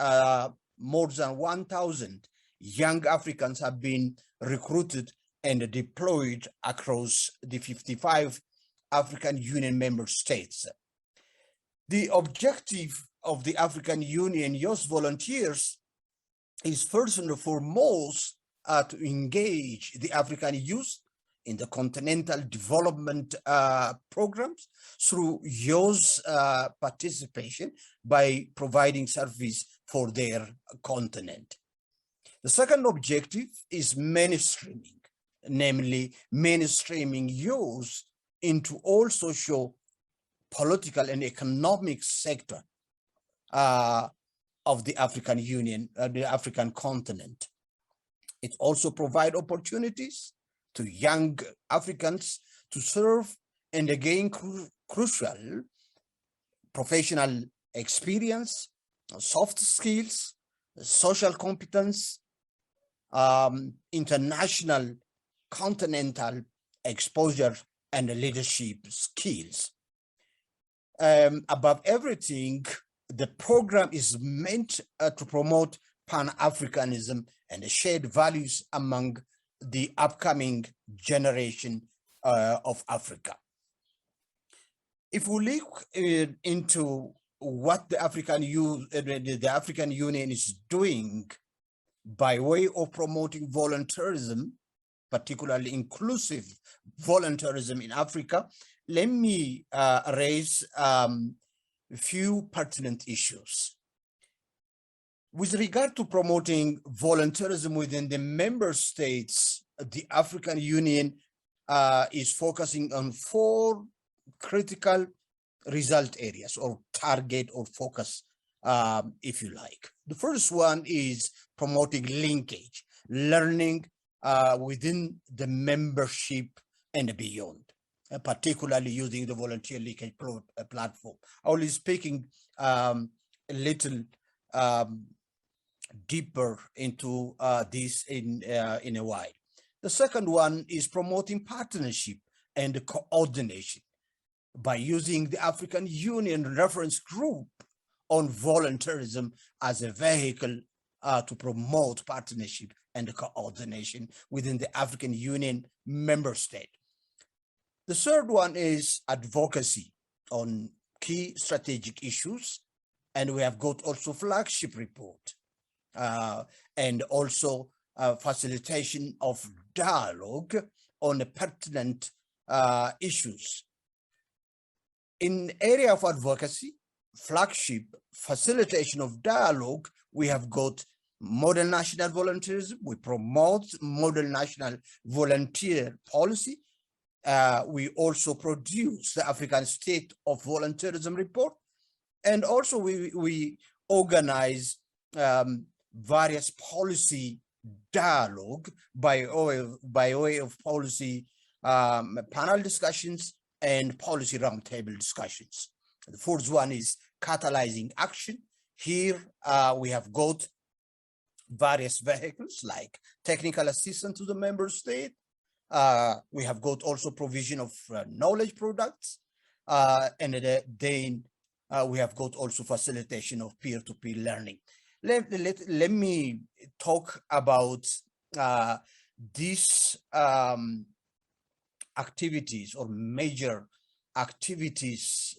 E: more than 1,000 young Africans have been recruited and deployed across the 55 African Union member states. The objective of the African Union Youth Volunteers is first and foremost to engage the African youth in the continental development programs through youth participation by providing service for their continent. The second objective is mainstreaming, namely mainstreaming youth into all social, political, and economic sector of the African Union, the African continent. It also provides opportunities to young Africans to serve and gain crucial professional experience, soft skills, social competence, international, continental exposure, and leadership skills. Above everything, the program is meant to promote Pan-Africanism and shared values among the upcoming generation of Africa. If we look into what the African Union is doing by way of promoting volunteerism, particularly inclusive volunteerism in Africa, let me raise a few pertinent issues. With regard to promoting volunteerism within the member states, the African Union is focusing on 4 critical result areas, or target or focus, if you like. The first one is promoting linkage, learning within the membership and beyond, particularly using the volunteer linkage platform. I will be speaking a little deeper into this in a while. The second one is promoting partnership and coordination by using the African Union reference group on volunteerism as a vehicle to promote partnership and coordination within the African Union member state. The third one is advocacy on key strategic issues, and we have got also flagship report and also facilitation of dialogue on the pertinent issues. In area of advocacy, flagship, facilitation of dialogue, we have got model national volunteerism. We promote model national volunteer policy. We also produce the African State of Volunteerism report. And also we organize various policy dialogue by way of policy panel discussions and policy roundtable discussions. The fourth one is catalyzing action. Here we have got various vehicles like technical assistance to the member state. We have got also provision of knowledge products, and then we have got also facilitation of peer-to-peer learning. Let me talk about these activities or major activities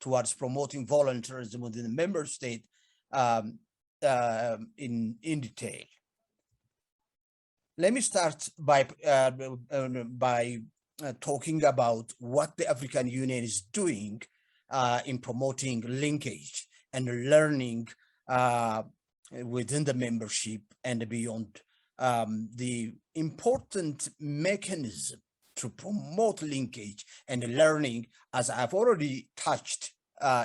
E: towards promoting volunteerism within the member state in detail. Let me start by talking about what the African Union is doing in promoting linkage and learning within the membership and beyond. The important mechanism to promote linkage and learning, as I've already touched,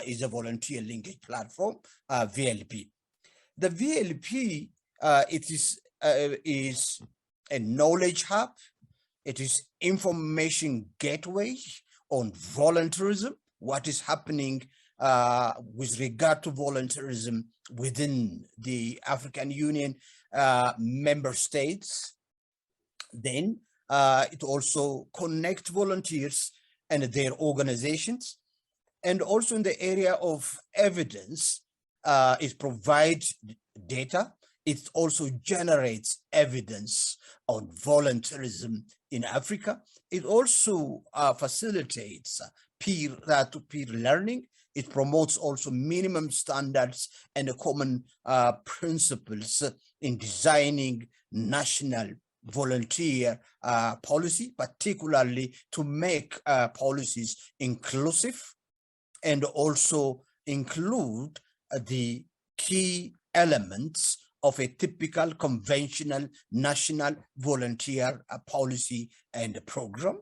E: is a volunteer linkage platform, VLP. The VLP, it is a knowledge hub. It is information gateway on volunteerism, what is happening with regard to volunteerism within the African Union member states. Then it also connects volunteers and their organizations. And also in the area of evidence, it provides data. It also generates evidence on volunteerism in Africa. It also facilitates peer-to-peer learning. It promotes also minimum standards and common principles in designing national volunteer policy, particularly to make policies inclusive and also include the key elements of a typical conventional national volunteer policy and program.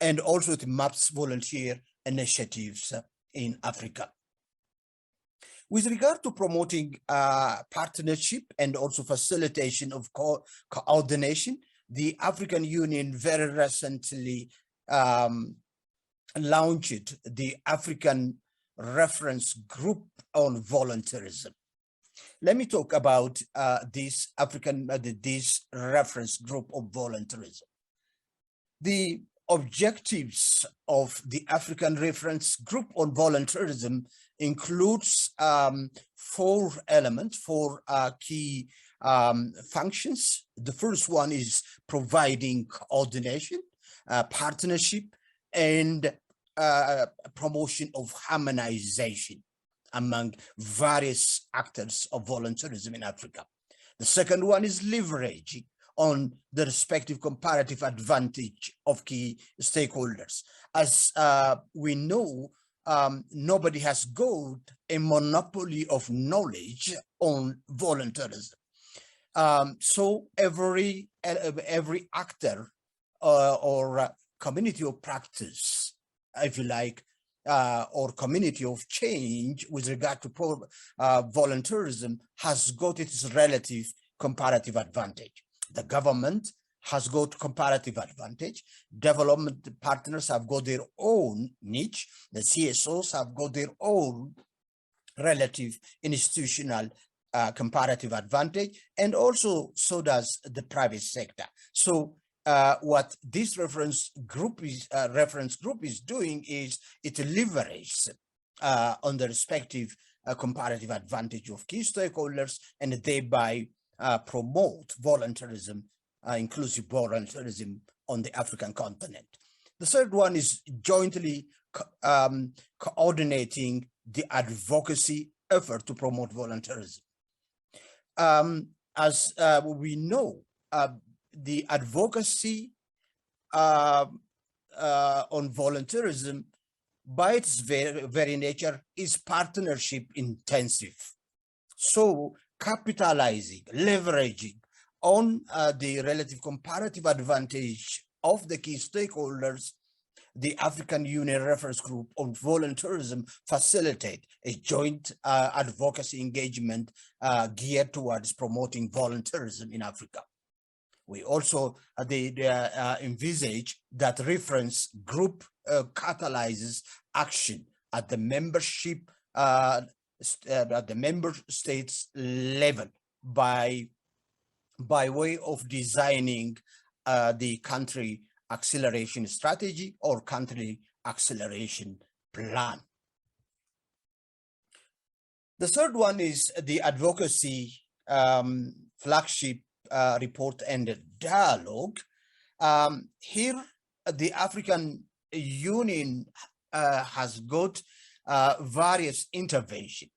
E: And also it maps volunteer initiatives in Africa. With regard to promoting partnership and also facilitation of coordination, the African Union very recently launched the African Reference Group on Volunteerism. Let me talk about this reference group of volunteerism. The objectives of the African Reference Group on Volunteerism includes four key functions. The first one is providing coordination, partnership, and promotion of harmonization among various actors of volunteerism in Africa. The second one is leveraging on the respective comparative advantage of key stakeholders. As we know, nobody has got a monopoly of knowledge on volunteerism. So every actor or community of practice, if you like, or community of change with regard to volunteerism has got its relative comparative advantage. The government has got comparative advantage. Development partners have got their own niche. The CSOs have got their own relative institutional comparative advantage, and also so does the private sector. So what this reference group is doing is it leverages on the respective comparative advantage of key stakeholders, and thereby promote volunteerism, inclusive volunteerism on the African continent. The third one is jointly coordinating the advocacy effort to promote volunteerism. As we know, the advocacy on volunteerism by its very nature is partnership intensive. So capitalizing, leveraging on the relative comparative advantage of the key stakeholders, the African Union Reference Group on Volunteerism facilitate a joint advocacy engagement geared towards promoting volunteerism in Africa. We also envisage that reference group catalyzes action at the membership at the member states level by way of designing the country acceleration strategy or country acceleration plan. The third one is the advocacy flagship report and dialogue. Here, the African Union has got various interventions.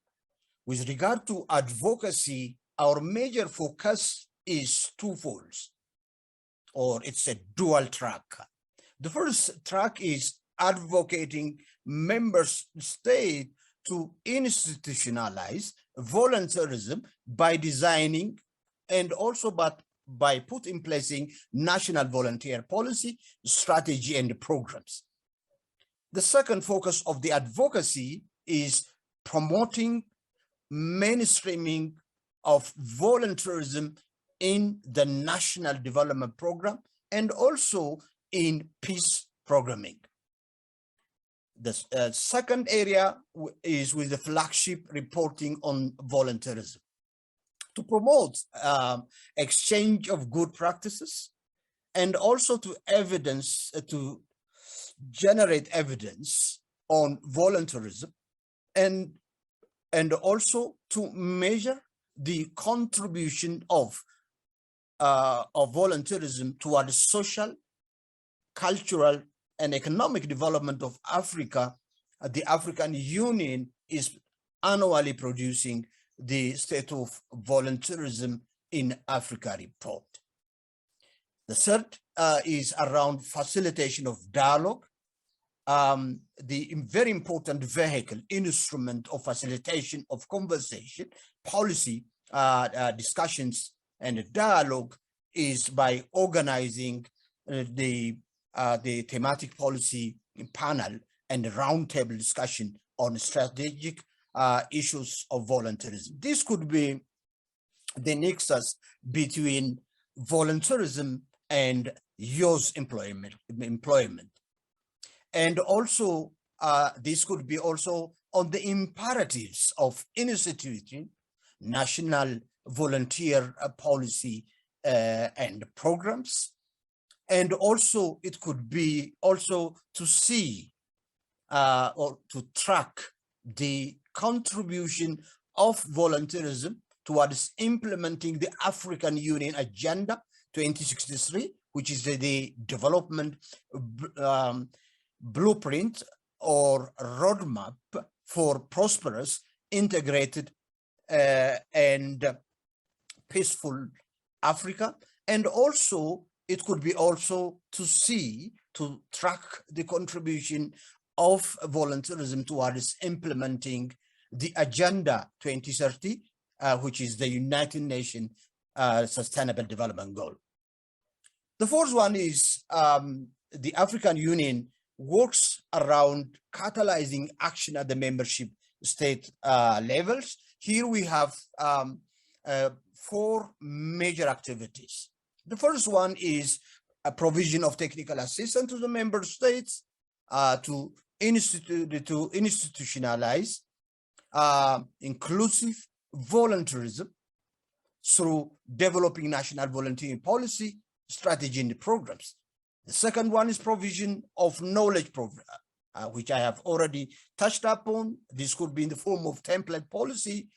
E: With regard to advocacy, our major focus is twofold, or it's a dual track. The first track is advocating member states to institutionalize volunteerism by designing and also by putting in place national volunteer policy, strategy, and programs. The second focus of the advocacy is promoting mainstreaming of volunteerism in the national development program and also in peace programming. The second area is with the flagship reporting on volunteerism to promote exchange of good practices and also to evidence generate evidence on voluntarism and also to measure the contribution of voluntarism towards social, cultural, and economic development of Africa. The African Union is annually producing the State of Voluntarism in Africa report. The third is around facilitation of dialogue. The very important vehicle, instrument of facilitation of conversation, policy, discussions, and dialogue is by organizing the thematic policy panel and roundtable discussion on strategic issues of voluntarism. This could be the nexus between voluntarism and youth employment. And also, this could be also on the imperatives of instituting national volunteer policy and programs. And also, it could be also to see or to track the contribution of voluntarism towards implementing the African Union Agenda 2063, which is the development blueprint or roadmap for prosperous, integrated, and peaceful Africa. And also, it could be also to track the contribution of voluntarism towards implementing the Agenda 2030, which is the United Nations Sustainable Development Goal. The fourth one is the African Union works around catalyzing action at the membership state levels. Here we have 4 major activities. The first one is a provision of technical assistance to the member states to institutionalize inclusive voluntarism through developing national volunteering policy, strategy, and programs. The second one is provision of knowledge program, which I have already touched upon. This could be in the form of template policy,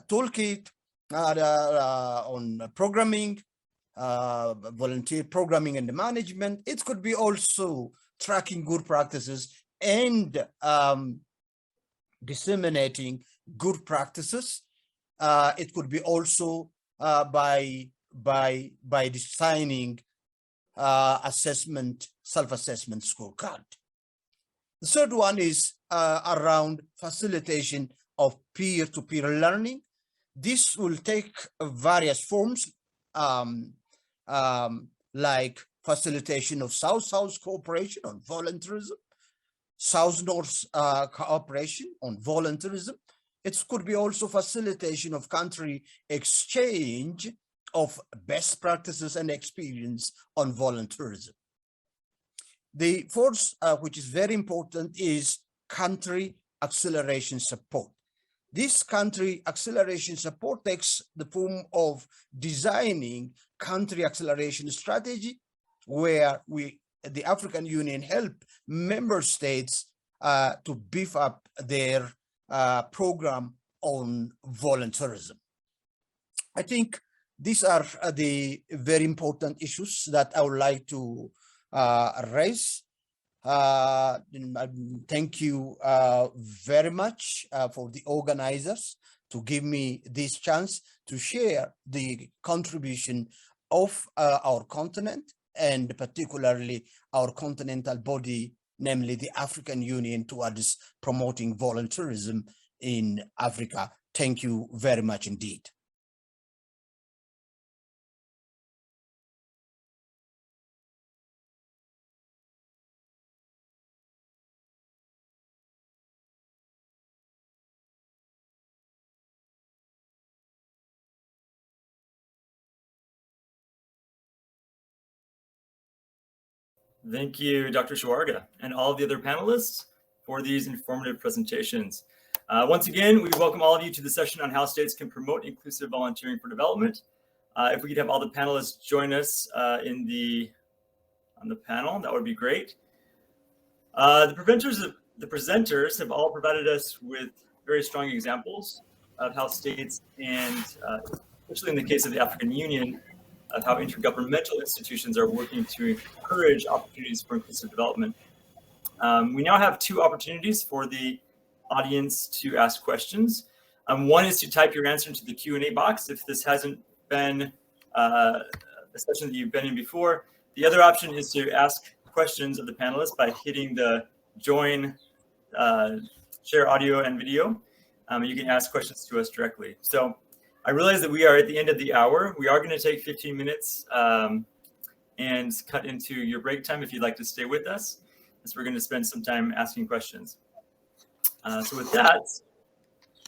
E: toolkit on programming, volunteer programming and management. It could be also tracking good practices and disseminating good practices. It could be also by designing self-assessment scorecard. The third one is around facilitation of peer-to-peer learning. This will take various forms, like facilitation of South-South cooperation on voluntarism, South-North cooperation on voluntarism. It could be also facilitation of country exchange of best practices and experience on voluntarism. The fourth, which is very important, is country acceleration support. This country acceleration support takes the form of designing country acceleration strategy, where the African Union, help member states to beef up their program on voluntarism. I think these are the very important issues that I would like to raise. Thank you very much for the organizers to give me this chance to share the contribution of our continent, and particularly our continental body, namely the African Union, towards promoting voluntarism in Africa. Thank you very much indeed.
A: Thank you, Dr. Shewarega, and all of the other panelists for these informative presentations. Once again, we welcome all of you to the session on how states can promote inclusive volunteering for development. If we could have all the panelists join us on the panel, that would be great. The presenters have all provided us with very strong examples of how states and, especially in the case of the African Union, of how intergovernmental institutions are working to encourage opportunities for inclusive development. We now have 2 opportunities for the audience to ask questions. One is to type your answer into the Q&A box if this hasn't been a session that you've been in before. The other option is to ask questions of the panelists by hitting the join, share audio and video. You can ask questions to us directly. So I realize that we are at the end of the hour. We are going to take 15 minutes and cut into your break time if you'd like to stay with us, as we're going to spend some time asking questions. So with that,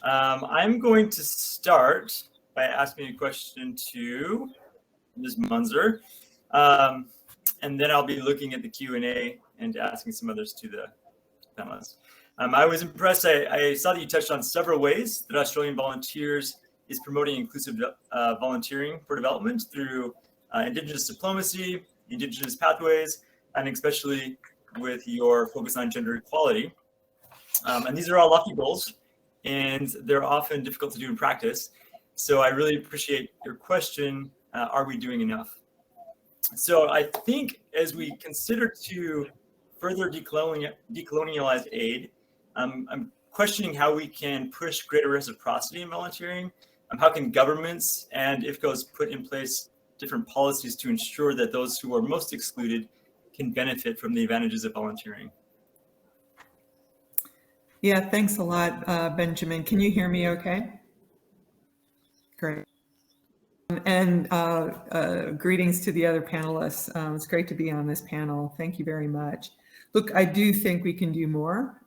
A: I'm going to start by asking a question to Ms. Munzer, and then I'll be looking at the Q&A and asking some others to the panelists. I was impressed. I saw that you touched on several ways that Australian Volunteers is promoting inclusive volunteering for development through Indigenous diplomacy, Indigenous pathways, and especially with your focus on gender equality. And these are all lofty goals, and they're often difficult to do in practice. So I really appreciate your question, are we doing enough? So I think as we consider to further decolonialize aid, I'm questioning how we can push greater reciprocity in volunteering. How can governments and IVCOs put in place different policies to ensure that those who are most excluded can benefit from the advantages of volunteering?
B: Yeah, thanks a lot, Benjamin. Can you hear me okay? Great. And greetings to the other panelists. It's great to be on this panel. Thank you very much. Look, I do think we can do more.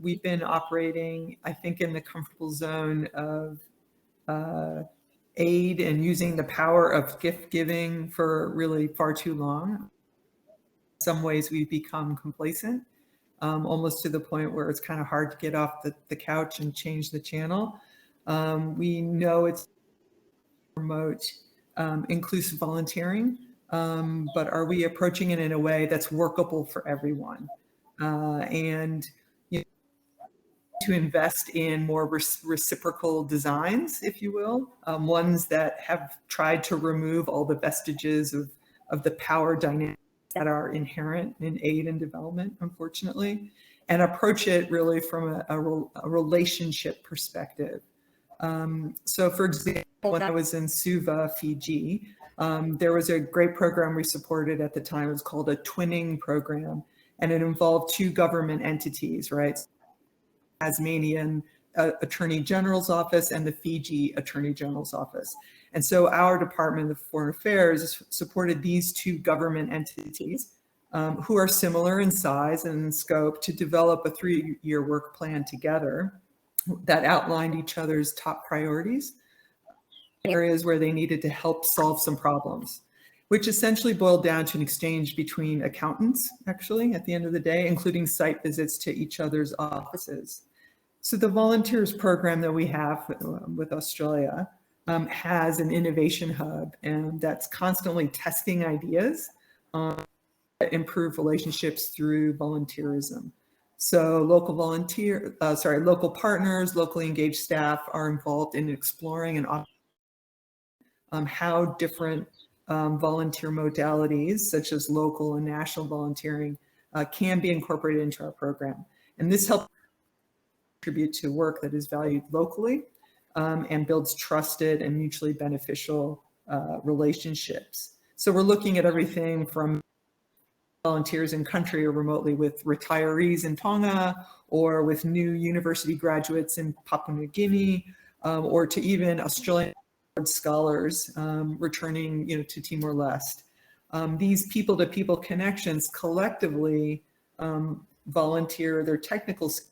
B: We've been operating, I think, in the comfortable zone of aid and using the power of gift giving for really far too long. In some ways, we've become complacent, almost to the point where it's kind of hard to get off the couch and change the channel. We know it's promote inclusive volunteering, but are we approaching it in a way that's workable for everyone? And to invest in more reciprocal designs, if you will, ones that have tried to remove all the vestiges of the power dynamics that are inherent in aid and development, unfortunately, and approach it really from a relationship perspective. So for example, when I was in Suva, Fiji, there was a great program we supported at the time. It was called a twinning program, and it involved 2 government entities, right? Tasmanian Attorney General's Office and the Fiji Attorney General's Office. And so our Department of Foreign Affairs supported these 2 government entities who are similar in size and in scope to develop a 3-year work plan together that outlined each other's top priorities, areas where they needed to help solve some problems, which essentially boiled down to an exchange between accountants, actually, at the end of the day, including site visits to each other's offices. So the Volunteers program that we have with Australia has an innovation hub, and that's constantly testing ideas on improve relationships through volunteerism. So local local partners, locally engaged staff are involved in exploring and how different volunteer modalities, such as local and national volunteering, can be incorporated into our program. And this helps contribute to work that is valued locally and builds trusted and mutually beneficial relationships. So we're looking at everything from volunteers in country or remotely with retirees in Tonga, or with new university graduates in Papua New Guinea, or to even Australian scholars returning to Timor-Leste. These people-to-people connections collectively volunteer their technical skills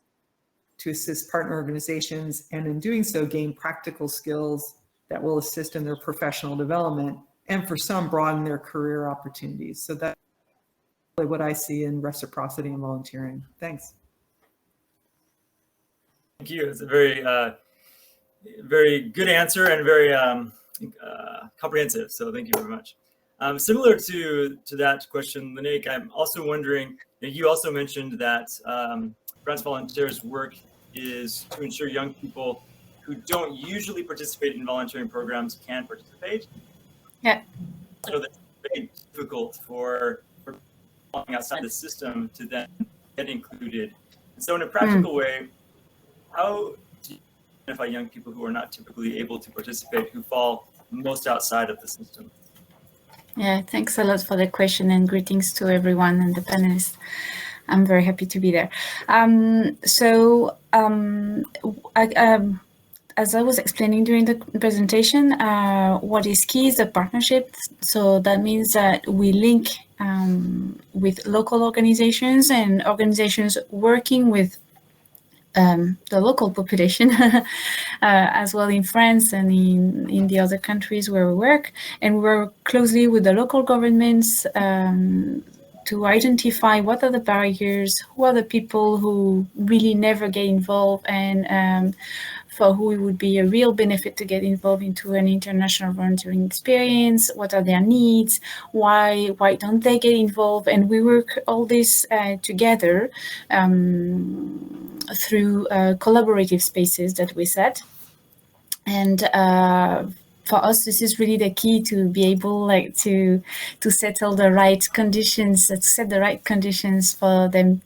B: to assist partner organizations, and in doing so gain practical skills that will assist in their professional development, and for some broaden their career opportunities. So that's what I see in reciprocity and volunteering. Thanks.
A: Thank you. It's a very, very good answer and very comprehensive. So thank you very much. Similar to that question, Lénaïk, I'm also wondering, you also mentioned that France Volontaires' work is to ensure young people who don't usually participate in volunteering programs can participate.
C: Yeah.
A: So that's very difficult for falling outside the system to then get included. And so in a practical way, how do you identify young people who are not typically able to participate, who fall most outside of the system?
C: Yeah, thanks a lot for the question, and greetings to everyone and the panelists. I'm very happy to be there. As I was explaining during the presentation, what is key is the partnership. So that means that we link with local organizations and organizations working with the local population as well in France and in the other countries where we work, and we work closely with the local governments to identify what are the barriers, who are the people who really never get involved, and for who it would be a real benefit to get involved into an international volunteering experience, what are their needs, why don't they get involved, and we work all this together through collaborative spaces that we set. And for us, this is really the key to be able to settle the right conditions, to set the right conditions for them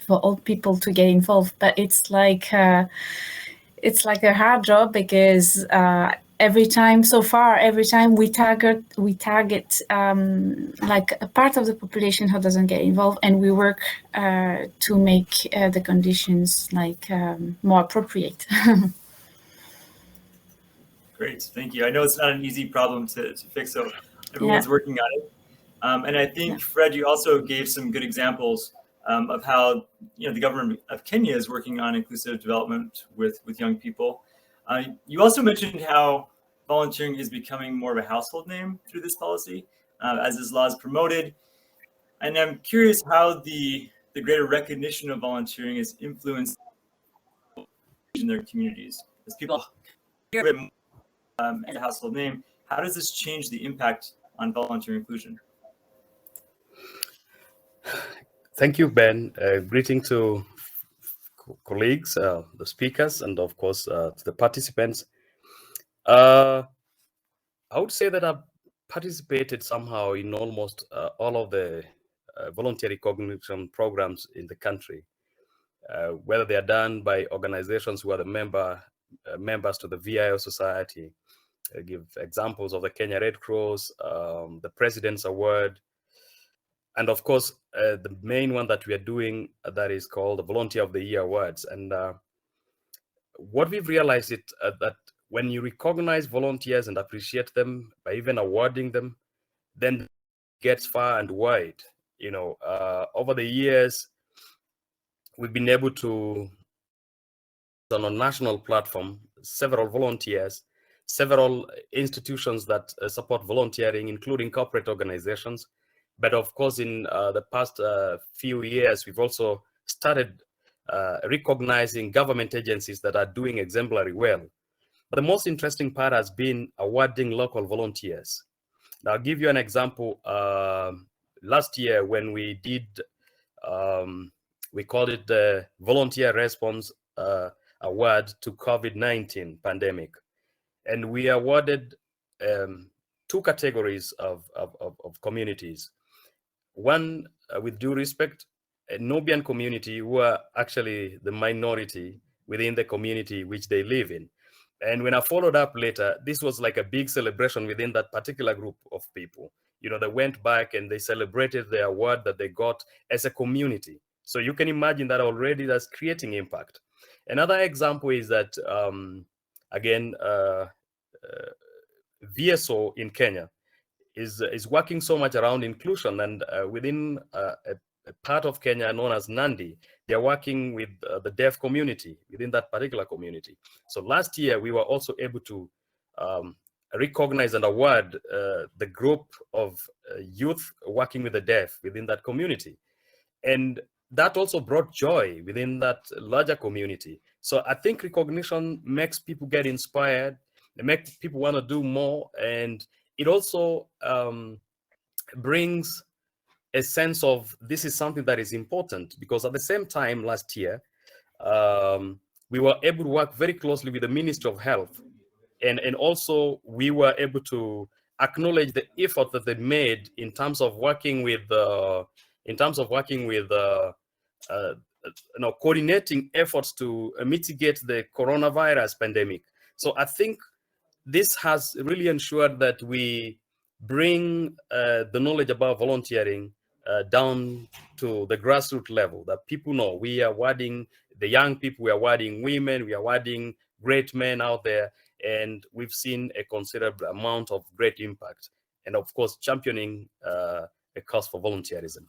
C: for all people to get involved. But it's like a hard job, because every time we target like a part of the population who doesn't get involved, and we work to make the conditions more appropriate.
A: Great, thank you. I know it's not an easy problem to fix, so everyone's working on it. And I think, Fred, you also gave some good examples of how the government of Kenya is working on inclusive development with young people. You also mentioned how volunteering is becoming more of a household name through this policy, as this law is promoted. And I'm curious how the greater recognition of volunteering is influenced in their communities. As people hear it as a household name, how does this change the impact on volunteer inclusion?
D: Thank you, Ben. Greeting to colleagues, the speakers, and of course to the participants. I would say that I've participated somehow in almost all of the volunteer recognition programs in the country, whether they are done by organizations who are the members to the VIO Society. I give examples of the Kenya Red Cross, the President's Award, and of course, the main one that we are doing that is called the Volunteer of the Year Awards. And what we've realized is that when you recognize volunteers and appreciate them by even awarding them, then it gets far and wide. Over the years, we've been able to, on a national platform, several volunteers, several institutions that support volunteering, including corporate organizations. But of course, in the past few years, we've also started recognizing government agencies that are doing exemplary well. But the most interesting part has been awarding local volunteers. Now, I'll give you an example. Last year, when we did, we called it the Volunteer Response Award to COVID-19 pandemic. And we awarded 2 categories of communities. One, with due respect, a Nubian community, who are actually the minority within the community which they live in. And when I followed up later, this was like a big celebration within that particular group of people. They went back and they celebrated the award that they got as a community. So you can imagine that already that's creating impact. Another example is that, again, VSO in Kenya is working so much around inclusion, and within a part of Kenya known as Nandi, they're working with the deaf community within that particular community. So last year, we were also able to recognize and award the group of youth working with the deaf within that community. And that also brought joy within that larger community. So I think recognition makes people get inspired, it makes people want to do more, and it also
F: brings a sense of this is something that is important, because at the same time last year, we were able to work very closely with the Ministry of Health, and also we were able to acknowledge the effort that they made in terms of working with coordinating efforts to mitigate the coronavirus pandemic. So I think this has really ensured that we bring the knowledge about volunteering down to the grassroots level, that people know we are awarding the young people, we are awarding women, we are awarding great men out there, and we've seen a considerable amount of great impact. And of course, championing a cause for volunteerism.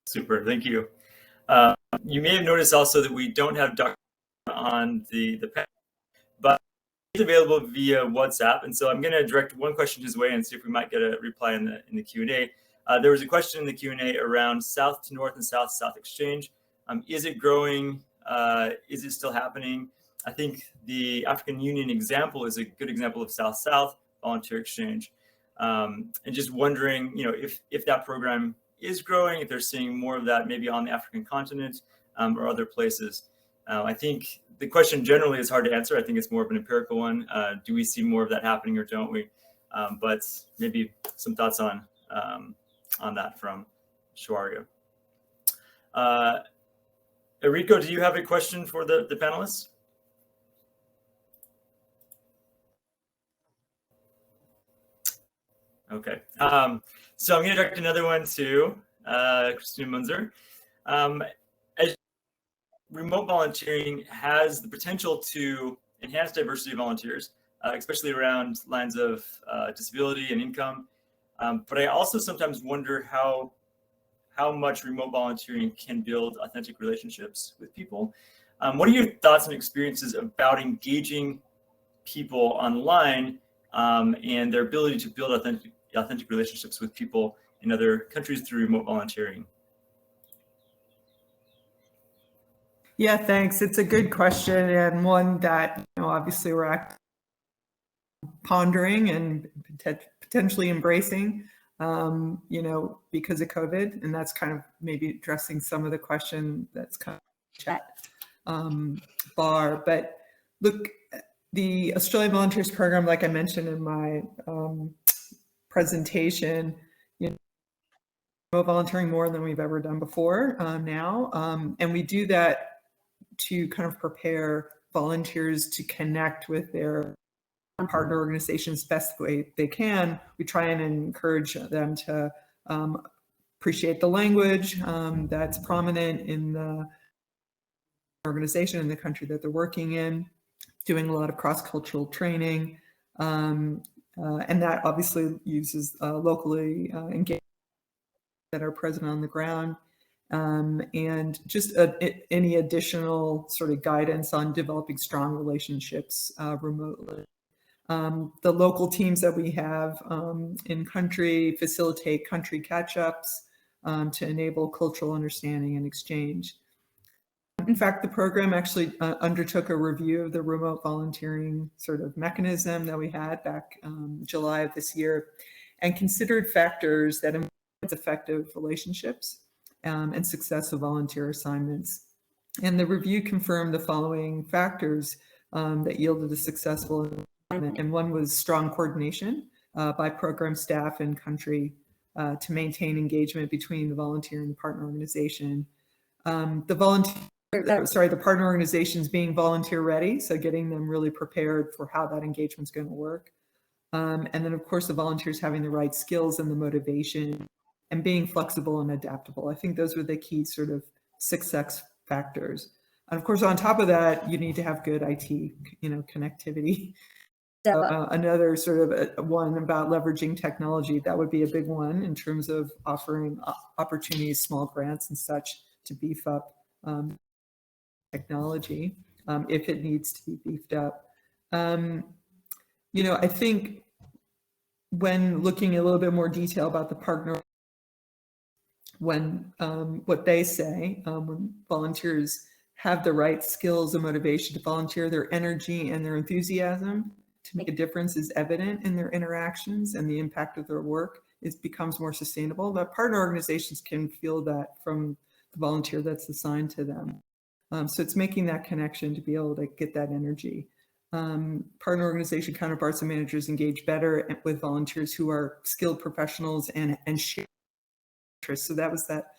A: Super, thank you. You may have noticed also that we don't have Dr. on the panel, but he's available via WhatsApp, and so I'm going to direct one question his way and see if we might get a reply in the Q&A. There was a question in the Q&A around South to North and South-South exchange. Is it growing? Is it still happening? I think the African Union example is a good example of South-South volunteer exchange. And just wondering, if that program is growing, if they're seeing more of that maybe on the African continent or other places. I think the question generally is hard to answer. I think it's more of an empirical one. Do we see more of that happening or don't we? But maybe some thoughts on that from Shewarega. Enrico, do you have a question for the panelists? Okay, so I'm going to direct another one to Christina Munzer. As remote volunteering has the potential to enhance diversity of volunteers, especially around lines of disability and income. But I also sometimes wonder how much remote volunteering can build authentic relationships with people. What are your thoughts and experiences about engaging people online and their ability to build authentic relationships with people in other countries through remote volunteering?
B: Yeah, thanks. It's a good question, and one that obviously we're pondering and potentially embracing, because of COVID, and that's kind of maybe addressing some of the question that's kind of chat bar. But look, the Australian Volunteers Program, like I mentioned in my presentation, volunteering more than we've ever done before now, and we do that to kind of prepare volunteers to connect with their partner organizations best way they can. We try and encourage them to appreciate the language that's prominent in the organization in the country that they're working in, doing a lot of cross-cultural training, and that obviously uses locally engaged that are present on the ground, and just any additional sort of guidance on developing strong relationships remotely. The local teams that we have in country facilitate country catch-ups to enable cultural understanding and exchange. In fact, the program actually undertook a review of the remote volunteering sort of mechanism that we had back July of this year, and considered factors that influence effective relationships and success of volunteer assignments. And the review confirmed the following factors that yielded a successful environment. And one was strong coordination by program staff and country to maintain engagement between the volunteer and the partner organization. The partner organizations being volunteer ready, so getting them really prepared for how that engagement's going to work. And then of course the volunteers having the right skills and the motivation and being flexible and adaptable. I think those were the key sort of success factors. And of course, on top of that, you need to have good IT, connectivity. Another sort of one about leveraging technology, that would be a big one in terms of offering opportunities, small grants and such to beef up technology if it needs to be beefed up. I think when looking a little bit more detail about the partner, when what they say, when volunteers have the right skills and motivation to volunteer, their energy and their enthusiasm to make a difference is evident in their interactions and the impact of their work becomes more sustainable, that partner organizations can feel that from the volunteer that's assigned to them. So it's making that connection to be able to get that energy. Partner organization counterparts and managers engage better with volunteers who are skilled professionals and share interests. So that was that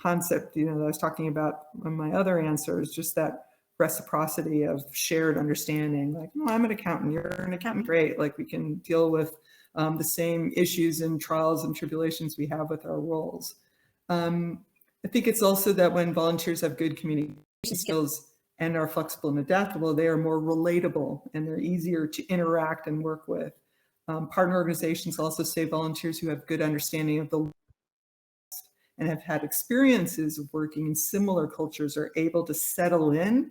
B: concept, that I was talking about in my other answers, just that reciprocity of shared understanding. Like, oh, I'm an accountant, you're an accountant, great. Like, we can deal with the same issues and trials and tribulations we have with our roles. I think it's also that when volunteers have good communication skills and are flexible and adaptable, they are more relatable and they're easier to interact and work with. Partner organizations also say volunteers who have good understanding of the and have had experiences of working in similar cultures are able to settle in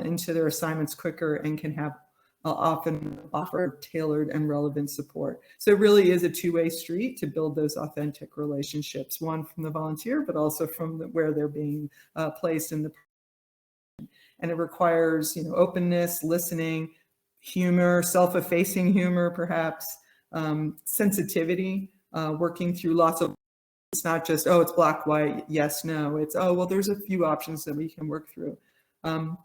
B: into their assignments quicker and can have often offer tailored and relevant support. So it really is a two-way street to build those authentic relationships, one from the volunteer, but also from where they're being placed in the. And it requires, openness, listening, humor, self-effacing humor, perhaps, sensitivity, working through lots of. It's not just, oh, it's black, white, yes, no. It's, oh, well, there's a few options that we can work through. And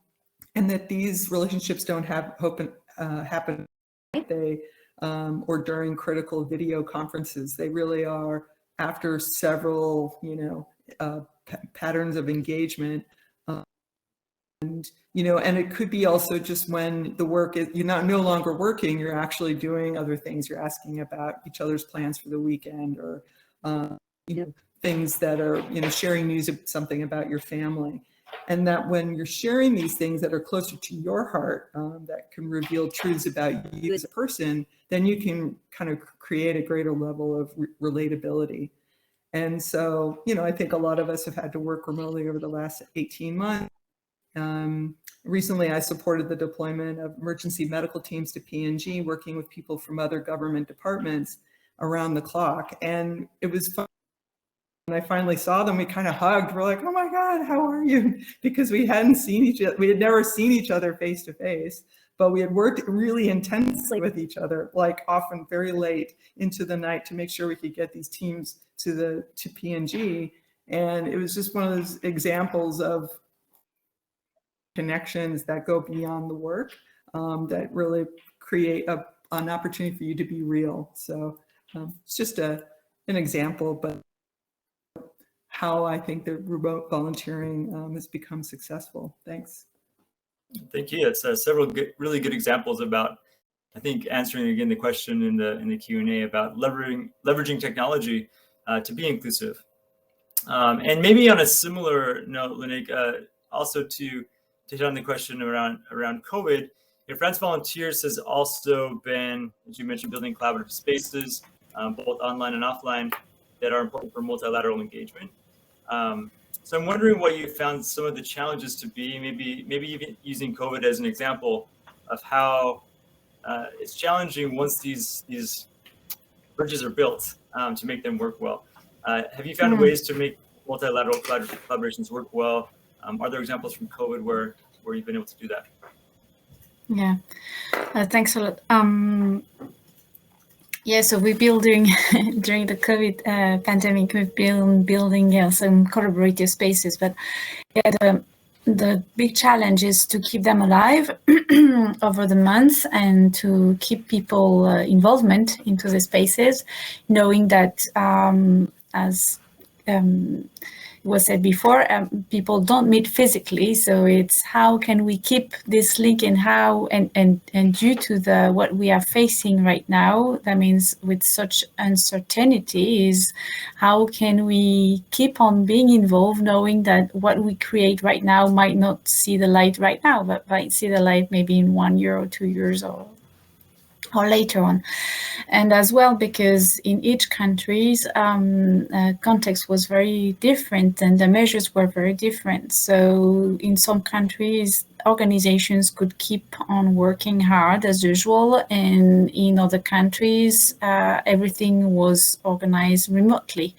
B: that these relationships don't happen or during critical video conferences. They really are after several, patterns of engagement. And it could be also just when the work is, you're no longer working, you're actually doing other things. You're asking about each other's plans for the weekend, or things that are, sharing news of something about your family. And that when you're sharing these things that are closer to your heart, that can reveal truths about you as a person, then you can kind of create a greater level of relatability. And so, I think a lot of us have had to work remotely over the last 18 months. Recently, I supported the deployment of emergency medical teams to PNG, working with people from other government departments around the clock. And it was fun. When I finally saw them, we kind of hugged. We're like, oh my God, how are you? Because we hadn't seen each other. We had never seen each other face to face, but we had worked really intensely with each other, like often very late into the night to make sure we could get these teams to PNG. And it was just one of those examples of connections that go beyond the work, that really create an opportunity for you to be real. So it's just an example, but how I think the remote volunteering has become successful. Thanks.
A: Thank you. It's several really good examples about, I think, answering again the question in the Q&A about leveraging technology to be inclusive. And maybe on a similar note, Lénaïk, also to hit on the question around COVID, France Volunteers has also been, as you mentioned, building collaborative spaces, both online and offline, that are important for multilateral engagement. So I'm wondering what you found some of the challenges to be, maybe even using COVID as an example of how it's challenging once these bridges are built to make them work well. Have you found ways to make multilateral collaborations work well? Are there examples from COVID where you've been able to do that?
C: Yeah, thanks a lot. Yeah, so we're building, during the COVID pandemic, we've been building some collaborative spaces, but yeah, the big challenge is to keep them alive over the months and to keep people involvement into the spaces, knowing that as was said before, people don't meet physically, so it's how can we keep this link, and how and due to what we are facing right now, that means with such uncertainty, is how can we keep on being involved, knowing that what we create right now might not see the light right now, but might see the light maybe in 1 year or 2 years or later on. And as well, because in each country's context was very different and the measures were very different. So in some countries, organizations could keep on working hard as usual, and in other countries, everything was organized remotely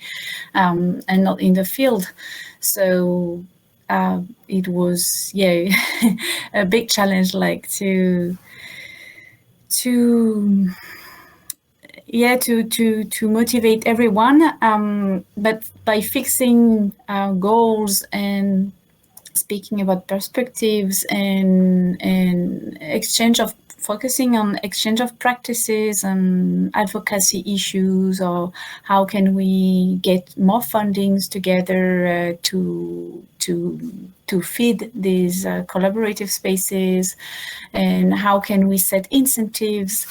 C: and not in the field. So it was, a big challenge, like to motivate everyone, but by fixing goals and speaking about perspectives and focusing on exchange of practices and advocacy issues, or how can we get more fundings together to feed these collaborative spaces, and how can we set incentives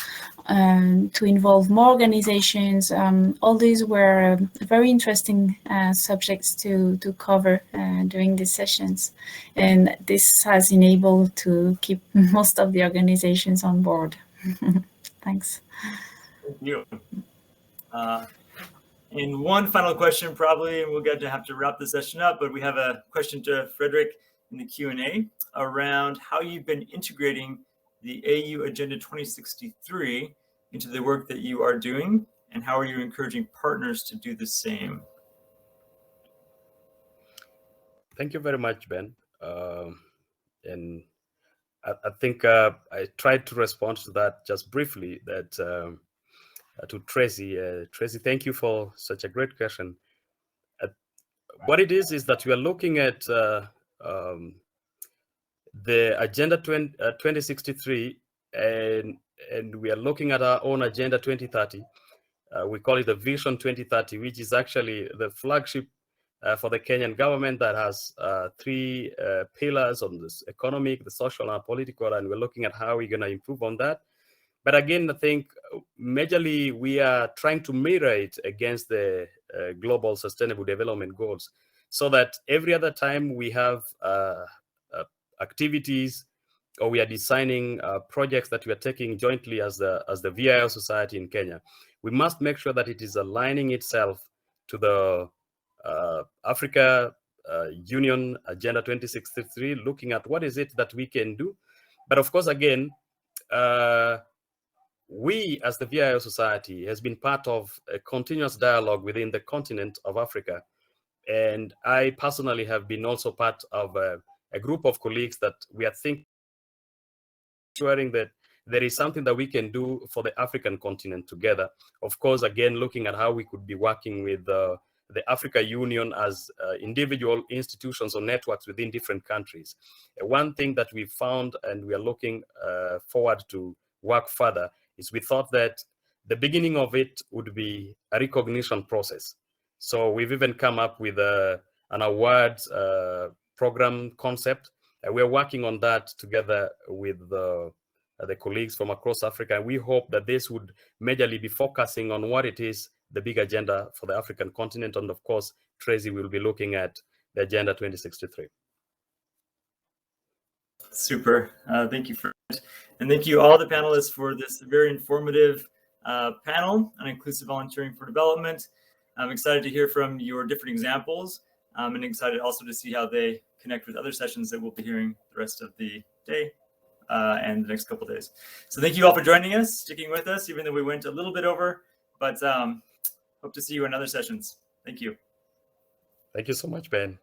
C: to involve more organizations. All these were very interesting subjects to cover during these sessions. And this has enabled to keep most of the organizations on board. Thanks.
A: Thank you. And one final question, probably, and we'll get to have to wrap the session up, but we have a question to Fredrick in the Q&A around how you've been integrating the AU Agenda 2063 into the work that you are doing, and how are you encouraging partners to do the same?
F: Thank you very much, Ben. And I think I tried to respond to that just briefly, that to Tracy. Tracy, thank you for such a great question. What it is that we are looking at the Agenda 2063, and we are looking at our own Agenda 2030. We call it the Vision 2030, which is actually the flagship for the Kenyan government that has three pillars on this: economic, the social, and political, and we're looking at how we're going to improve on that. But again, I think majorly we are trying to mirror it against the Global Sustainable Development Goals, so that every other time we have activities, or we are designing projects that we are taking jointly as the VIO society in Kenya, we must make sure that it is aligning itself to the Africa Union Agenda 2063, looking at what is it that we can do. But of course, again, we as the VIO society has been part of a continuous dialogue within the continent of Africa. And I personally have been also part of a group of colleagues that we are thinking, ensuring that there is something that we can do for the African continent together. Of course, again, looking at how we could be working with the Africa Union as individual institutions or networks within different countries. One thing that we found, and we are looking forward to work further, is we thought that the beginning of it would be a recognition process. So we've even come up with an awards program concept. We're working on that together with the colleagues from across Africa. And we hope that this would majorly be focusing on what it is, the big agenda for the African continent. And of course, Tracy will be looking at the Agenda 2063.
A: Super. Thank you, Fred. And thank you all the panelists for this very informative panel on inclusive volunteering for development. I'm excited to hear from your different examples, and excited also to see how they connect with other sessions that we'll be hearing the rest of the day and the next couple of days. So thank you all for joining us, sticking with us, even though we went a little bit over, but hope to see you in other sessions. Thank you.
F: Thank you so much, Ben.